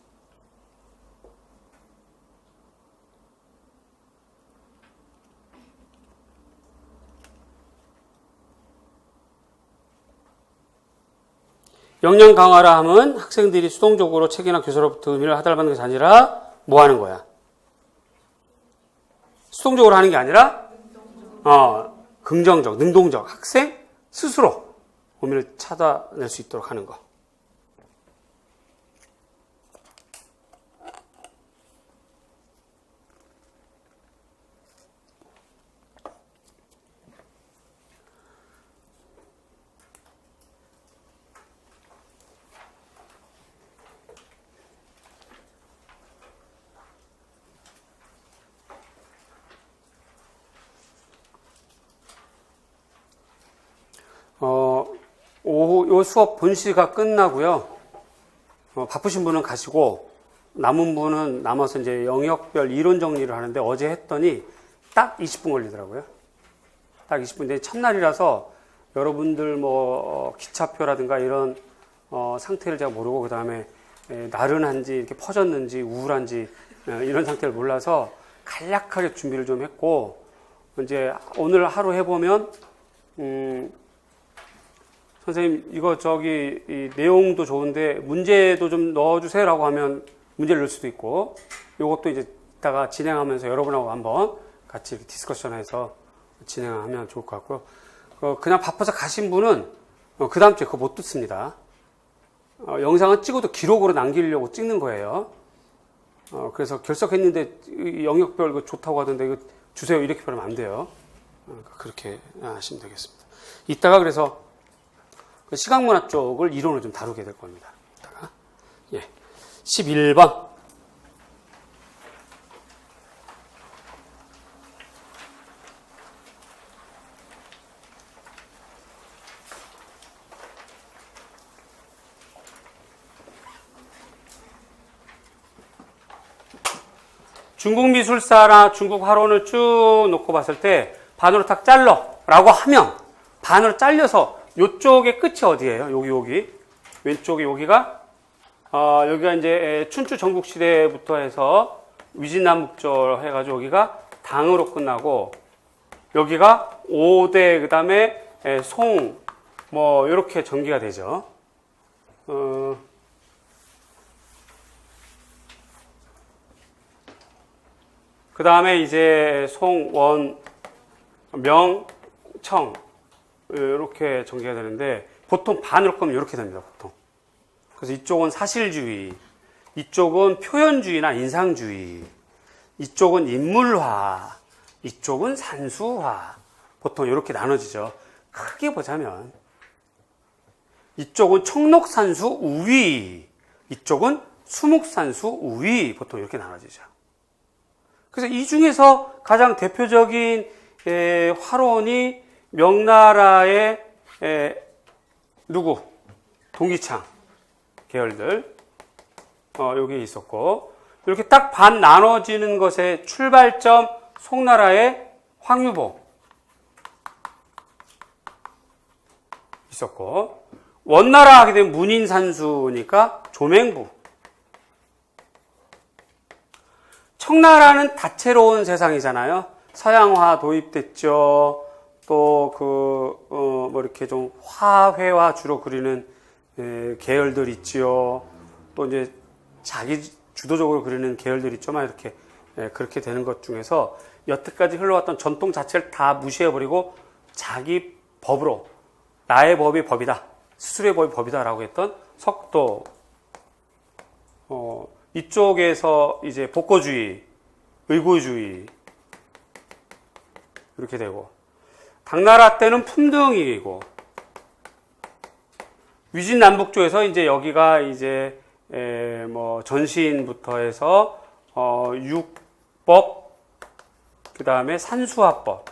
역량 강화라 하면 학생들이 수동적으로 책이나 교사로부터 의미를 하달받는 것이 아니라 뭐 하는 거야? 수동적으로 하는 게 아니라 긍정적, 능동적 학생 스스로 의미를 찾아낼 수 있도록 하는 거. 요 수업 본시가 끝나고요. 바쁘신 분은 가시고, 남은 분은 남아서 이제 영역별 이론 정리를 하는데 어제 했더니 딱 20분 걸리더라고요. 딱 20분인데 첫날이라서 여러분들 기차표라든가 이런 상태를 제가 모르고 그 다음에 나른한지 이렇게 퍼졌는지 우울한지 이런 상태를 몰라서 간략하게 준비를 좀 했고, 이제 오늘 하루 해보면 선생님 이거 이 내용도 좋은데 문제도 좀 넣어주세요라고 하면 문제를 넣을 수도 있고, 이것도 이제 이따가 진행하면서 여러분하고 한번 같이 이렇게 디스커션해서 진행하면 좋을 것 같고요. 그냥 바빠서 가신 분은 그 다음 주에 그거 못 듣습니다. 영상은 찍어도 기록으로 남기려고 찍는 거예요. 그래서 결석했는데 영역별 이거 좋다고 하던데 이거 주세요 이렇게 말하면 안 돼요. 그렇게 하시면 되겠습니다. 이따가 그래서 시각문화 쪽을 이론을 좀 다루게 될 겁니다. 이따가. 11번. 중국 미술사나 중국 화론을 쭉 놓고 봤을 때 반으로 탁 잘라라고 하면 반으로 잘려서 요쪽의 끝이 어디예요? 여기. 왼쪽이 여기가 이제 춘추 전국시대부터 해서 위진남북조 해가지고 여기가 당으로 끝나고, 여기가 5대, 그 다음에 송, 이렇게 전개가 되죠. 그 다음에 이제 송, 원, 명, 청, 이렇게 전개가 되는데, 보통 반으로 끄면 이렇게 됩니다, 보통. 그래서 이쪽은 사실주의, 이쪽은 표현주의나 인상주의, 이쪽은 인물화, 이쪽은 산수화. 보통 이렇게 나눠지죠. 크게 보자면, 이쪽은 청록산수 우위, 이쪽은 수묵산수 우위, 보통 이렇게 나눠지죠. 그래서 이 중에서 가장 대표적인 화론이 명나라의 누구? 동기창 계열들 여기 있었고, 이렇게 딱 반 나눠지는 것의 출발점 송나라의 황유보 있었고, 원나라 하게 되면 문인산수니까 조맹부. 청나라는 다채로운 세상이잖아요. 서양화 도입됐죠. 또 이렇게 좀 화회화 주로 그리는 계열들 있지요. 또 이제 자기 주도적으로 그리는 계열들 있죠. 막 이렇게 그렇게 되는 것 중에서 여태까지 흘러왔던 전통 자체를 다 무시해버리고 자기 법으로 나의 법이 법이다, 스스로의 법이 법이다라고 했던 석도. 이쪽에서 이제 복고주의, 의구주의 이렇게 되고, 당나라 때는 품등이고, 위진남북조에서 이제 여기가 이제 전시인부터 해서 육법, 그 다음에 산수화법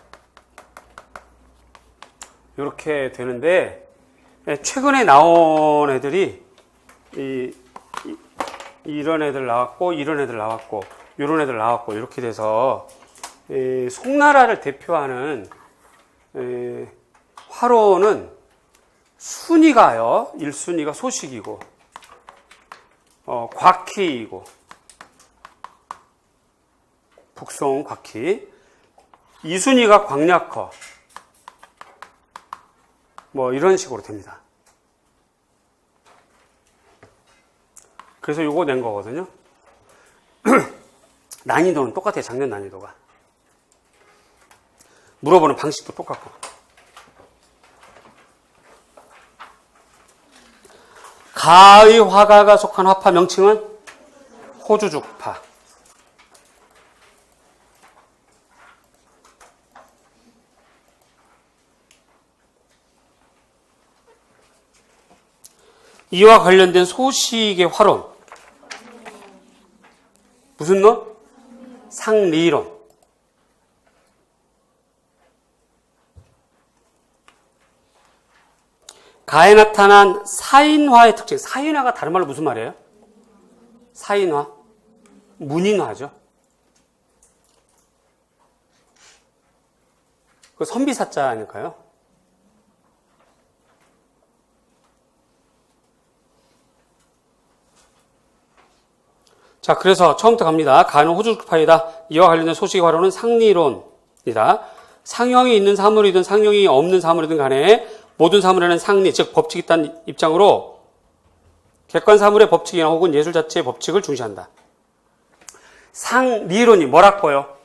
이렇게 되는데, 최근에 나온 애들이 이런 애들 나왔고, 이런 애들 나왔고, 이런 애들 나왔고, 이렇게 돼서 송나라를 대표하는 화론은 순위가요, 1순위가 소식이고, 곽희이고, 북송 곽희, 2순위가 광약허, 이런 식으로 됩니다. 그래서 요거 낸 거거든요. 난이도는 똑같아요. 작년 난이도가. 물어보는 방식도 똑같고. 가의 화가가 속한 화파 명칭은 호주죽파. 이와 관련된 소식의 화론. 무슨 론? 상리론. 가에 나타난 사인화의 특징. 사인화가 다른 말로 무슨 말이에요? 사인화? 문인화죠. 그 선비사자 아닐까요? 자, 그래서 처음부터 갑니다. 가는 호주파이다. 이와 관련된 소식의 화로는 상리론이다. 상형이 있는 사물이든 상형이 없는 사물이든 간에 모든 사물에는 상리, 즉 법칙이 있다는 입장으로 객관 사물의 법칙이나 혹은 예술 자체의 법칙을 중시한다. 상리론이 뭐라고요?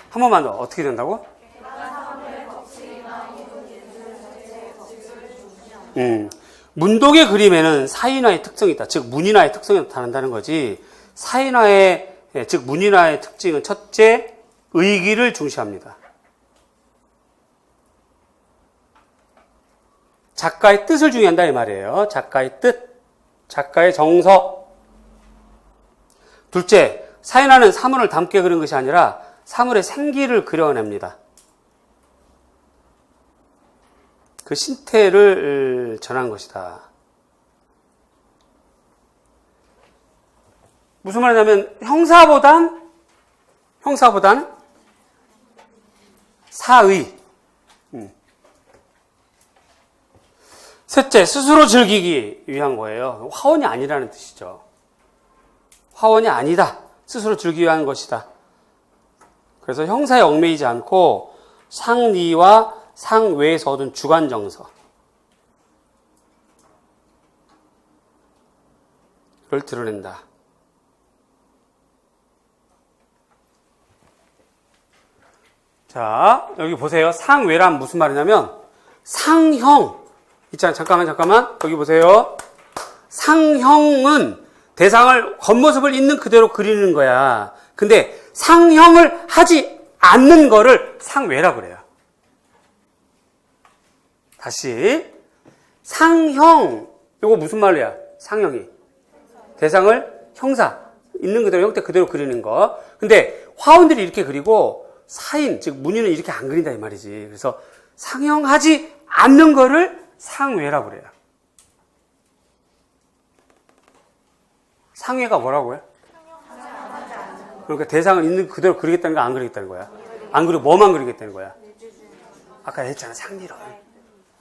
한 번만 더. 어떻게 된다고? 문독의 그림에는 사인화의 특성이 있다. 즉 문인화의 특성이 나타난다는 거지. 사인화의 즉 문인화의 특징은 첫째, 의기를 중시합니다. 작가의 뜻을 중요한다 이 말이에요. 작가의 뜻, 작가의 정서. 둘째, 사인화는 사물을 담게 그린 것이 아니라 사물의 생기를 그려냅니다. 그 신태를 전한 것이다. 무슨 말이냐면 형사보단 사의. 셋째, 스스로 즐기기 위한 거예요. 화원이 아니라는 뜻이죠. 화원이 아니다. 스스로 즐기기 위한 것이다. 그래서 형사에 얽매이지 않고 상리와 상외에서 얻은 주관 정서를 드러낸다. 자, 여기 보세요. 상외란 무슨 말이냐면 상형 있잖아요. 잠깐만 여기 보세요. 상형은 대상을 겉모습을 있는 그대로 그리는 거야. 근데 상형을 하지 않는 거를 상외라 그래요. 다시 상형, 이거 무슨 말이야? 상형이 대상을 형사 있는 그대로 형태 그대로 그리는 거. 근데 화원들이 이렇게 그리고 사인 즉 문인은 이렇게 안 그린다 이 말이지. 그래서 상형하지 않는 거를 상외라 그래요. 상외가 뭐라고요? 그러니까 대상을 있는 그대로 그리겠다는 거 안 그리겠다는 거야? 안 그리고 뭐만 그리겠다는 거야? 아까 했잖아 상리론.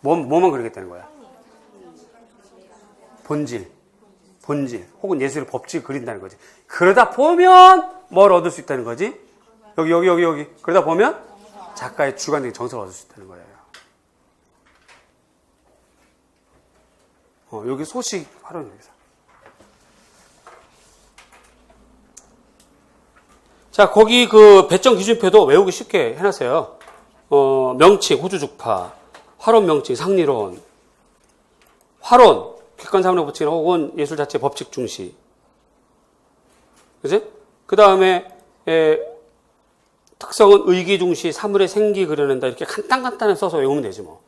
뭐만 그리겠다는 거야? 본질 혹은 예술의 법칙을 그린다는 거지. 그러다 보면 뭘 얻을 수 있다는 거지? 여기 그러다 보면 작가의 주관적인 정서를 얻을 수 있다는 거예요. 여기 소식 활용입니다. 자, 거기 그 배점 기준표도 외우기 쉽게 해놨어요. 명칭 호주죽파, 화론 명칭 상리론, 화론 객관사물의 법칙 혹은 예술 자체 법칙 중시. 그지? 그 다음에 특성은 의기 중시, 사물의 생기 그려낸다. 이렇게 간단하게 써서 외우면 되지 뭐.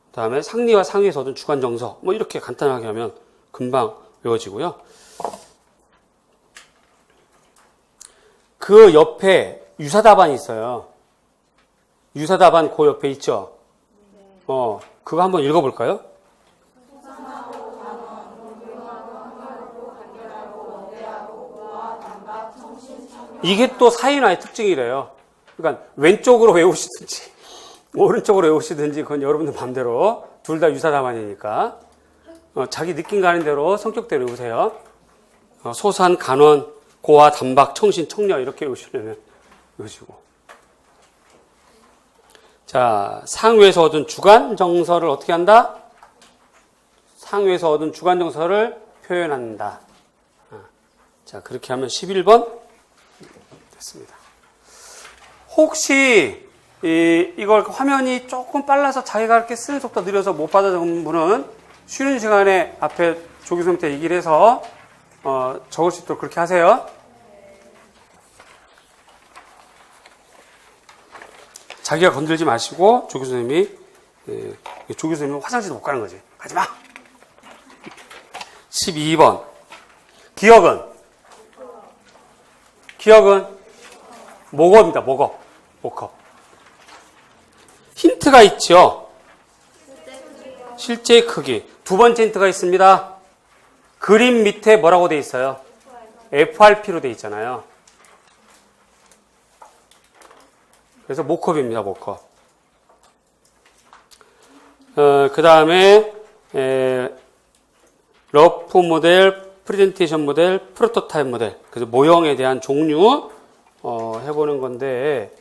그 다음에 상리와 상위에서 얻은 주관 정서. 뭐 이렇게 간단하게 하면 금방 외워지고요. 그 옆에 유사답안이 있어요. 유사답안 그 옆에 있죠? 그거 한번 읽어볼까요? 이게 또 사인화의 특징이래요. 그러니까 왼쪽으로 외우시든지 오른쪽으로 외우시든지 그건 여러분들 마음대로 둘 다 유사답안이니까 자기 느낌 가는 대로 성격대로 외우세요. 소산, 간원, 고아, 단박, 청신, 청려 이렇게 외우시려면 이것이고. 자, 상위에서 얻은 주간 정서를 어떻게 한다? 상위에서 얻은 주간 정서를 표현한다. 자, 그렇게 하면 11번 됐습니다. 혹시 이걸 화면이 조금 빨라서 자기가 이렇게 쓰는 속도가 느려서 못 받아적은 분은 쉬는 시간에 앞에 조교 선생님한테 얘기를 해서 적을 수 있도록 그렇게 하세요. 자기가 건들지 마시고 조교 선생님이 화장실 못 가는 거지. 가지 마. 12번. 기억은 목어입니다. 목어. 힌트가 있죠. 실제의 크기. 두 번째 힌트가 있습니다. 그림 밑에 뭐라고 돼 있어요? FRP로 돼 있잖아요. 그래서 모컵입니다. 모컵. 그 다음에 러프 모델, 프레젠테이션 모델, 프로토타입 모델. 그래서 모형에 대한 종류 해보는 건데,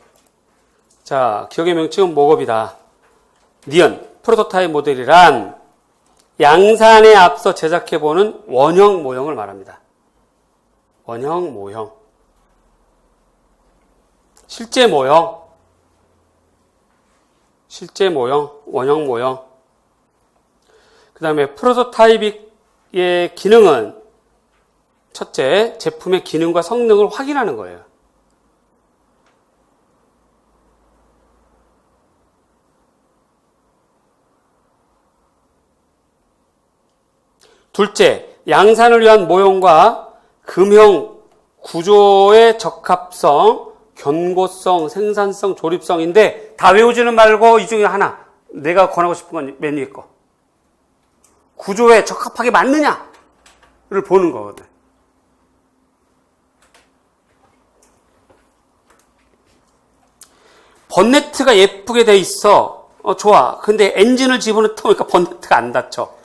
자, 기억의 명칭은 모컵이다. 니은, 프로토타입 모델이란 양산에 앞서 제작해보는 원형 모형을 말합니다. 원형 모형. 실제 모형, 원형 모형. 그 다음에 프로토타입의 기능은 첫째, 제품의 기능과 성능을 확인하는 거예요. 둘째, 양산을 위한 모형과 금형 구조의 적합성, 견고성, 생산성, 조립성인데 다 외우지는 말고 이 중에 하나. 내가 권하고 싶은 건 맨 위에 거. 구조에 적합하게 맞느냐를 보는 거거든. 번네트가 예쁘게 돼 있어. 좋아. 근데 엔진을 집어넣으니까 번네트가 안 닫혀.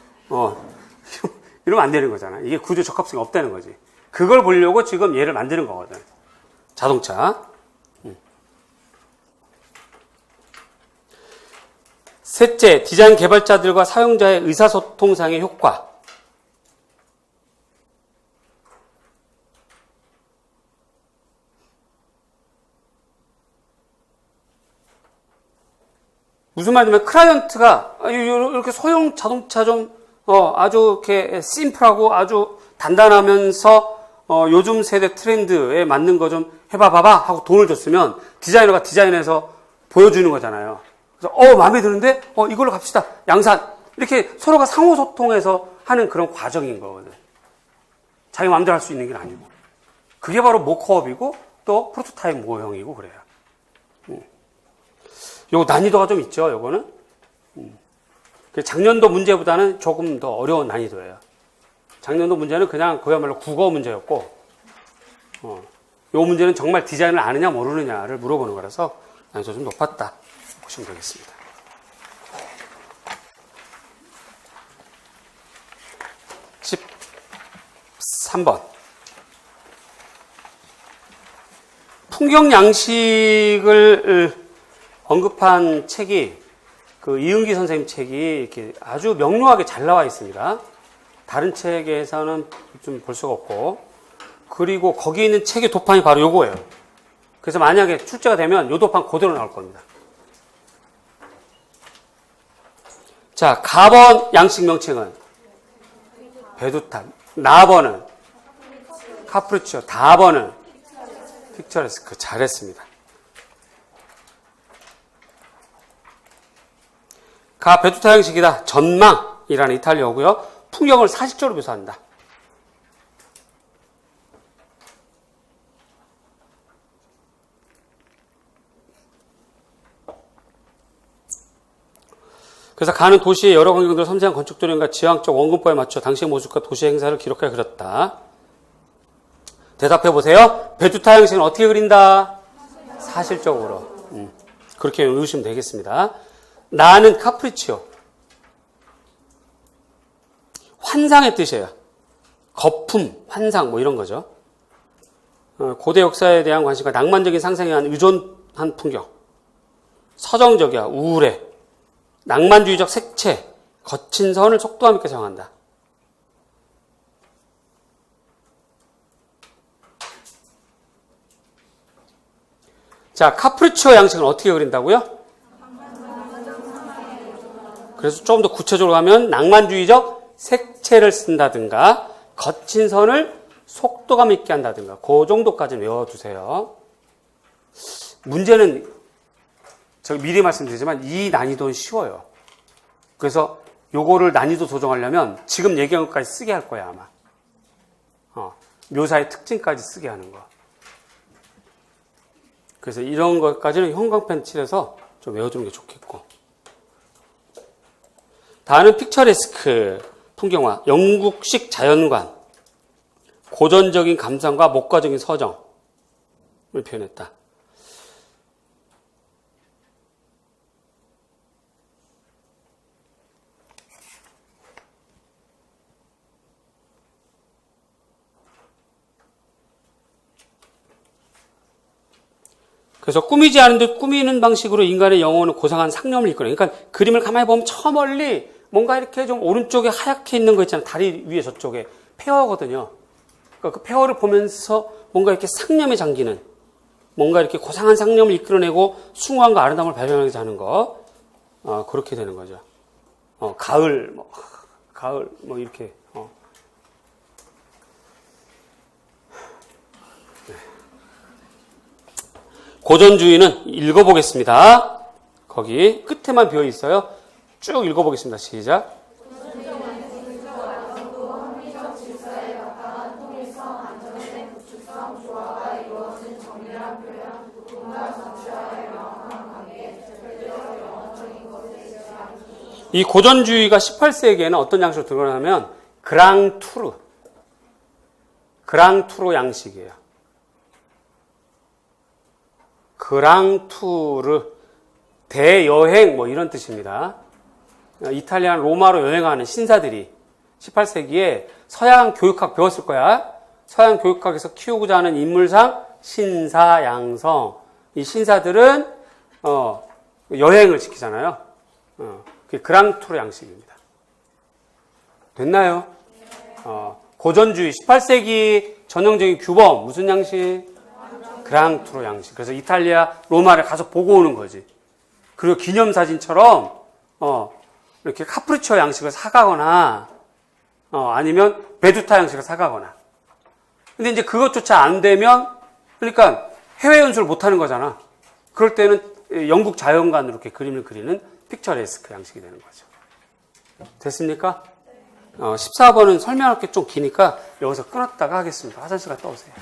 이러면 안 되는 거잖아. 이게 구조 적합성이 없다는 거지. 그걸 보려고 지금 얘를 만드는 거거든. 자동차. 셋째, 디자인 개발자들과 사용자의 의사소통상의 효과. 무슨 말이냐면 클라이언트가 이렇게 소형 자동차 좀 아주 이렇게 심플하고 아주 단단하면서 요즘 세대 트렌드에 맞는 거 좀 해봐봐 하고 돈을 줬으면 디자이너가 디자인해서 보여주는 거잖아요. 그래서 마음에 드는데 이걸로 갑시다. 양산. 이렇게 서로가 상호소통해서 하는 그런 과정인 거거든. 자기 마음대로 할 수 있는 게 아니고. 그게 바로 모컵이고 또 프로토타입 모형이고 그래요. 요거 난이도가 좀 있죠, 요거는. 작년도 문제보다는 조금 더 어려운 난이도예요. 작년도 문제는 그냥 그야말로 국어 문제였고, 요 문제는 정말 디자인을 아느냐 모르느냐를 물어보는 거라서 난이도가 좀 높았다 보시면 되겠습니다. 13번. 풍경 양식을 언급한 책이 이은기 선생님 책이 이렇게 아주 명료하게 잘 나와 있습니다. 다른 책에서는 좀 볼 수가 없고, 그리고 거기 있는 책의 도판이 바로 요거예요. 그래서 만약에 출제가 되면 요 도판 그대로 나올 겁니다. 자, 가번 양식 명칭은 베두탄, 나번은 카프리치오, 다번은 픽처레스크. 잘했습니다. 가 베두타 형식이다. 전망이라는 이탈리아어고요. 풍경을 사실적으로 묘사한다. 그래서 가는 도시의 여러 환경들을 섬세한 건축 조령과 지형적 원근법에 맞춰 당시의 모습과 도시의 행사를 기록하여 그렸다. 대답해 보세요. 베두타 형식은 어떻게 그린다? 사실적으로. 그렇게 외우시면 되겠습니다. 나는 카프리치오. 환상의 뜻이에요. 거품, 환상 뭐 이런 거죠. 고대 역사에 대한 관심과 낭만적인 상상에 의한 의존한 풍경. 서정적이야, 우울해. 낭만주의적 색채, 거친 선을 속도감 있게 정한다. 자, 카프리치오 양식은 어떻게 그린다고요? 그래서 조금 더 구체적으로 하면 낭만주의적 색채를 쓴다든가 거친 선을 속도감 있게 한다든가 그 정도까지는 외워두세요. 문제는 제가 미리 말씀드리지만 이 난이도는 쉬워요. 그래서 요거를 난이도 조정하려면 지금 얘기한 것까지 쓰게 할 거야 아마. 묘사의 특징까지 쓰게 하는 거. 그래서 이런 것까지는 형광펜 칠해서 좀 외워두는 게 좋겠고. 다음은 픽처레스크 풍경화, 영국식 자연관, 고전적인 감상과 목가적인 서정을 표현했다. 그래서 꾸미지 않은 듯 꾸미는 방식으로 인간의 영혼은 고상한 상념을 이끌어요. 그러니까 그림을 가만히 보면 저 멀리 뭔가 이렇게 좀 오른쪽에 하얗게 있는 거 있잖아요. 다리 위에 저쪽에 페어거든요. 그러니까 그 페어를 보면서 뭔가 이렇게 상념에 잠기는, 뭔가 이렇게 고상한 상념을 이끌어내고 숭고함과 아름다움을 발견하게 하는 거, 그렇게 되는 거죠. 가을 이렇게. 고전주의는 읽어보겠습니다. 거기 끝에만 비어 있어요. 쭉 읽어보겠습니다. 시작. 이 고전주의가 18세기에는 어떤 양식으로 드러나면 그랑투르 양식이에요. 그랑투르, 대여행 뭐 이런 뜻입니다. 이탈리아 로마로 여행하는 신사들이 18세기에 서양 교육학 배웠을 거야. 서양 교육학에서 키우고자 하는 인물상 신사, 양성. 이 신사들은 여행을 시키잖아요. 그게 그랑투르 양식입니다. 됐나요? 고전주의 18세기 전형적인 규범 무슨 양식? 그랑투르 양식. 그래서 이탈리아 로마를 가서 보고 오는 거지. 그리고 기념사진처럼 이렇게 카프리치오 양식을 사가거나 아니면 베두타 양식을 사가거나. 근데 이제 그것조차 안 되면 그러니까 해외 연수를 못 하는 거잖아. 그럴 때는 영국 자연관으로 이렇게 그림을 그리는 픽처레스크 양식이 되는 거죠. 됐습니까? 14번은 설명할 게 좀 기니까 여기서 끊었다가 하겠습니다. 화장실 갔다 오세요.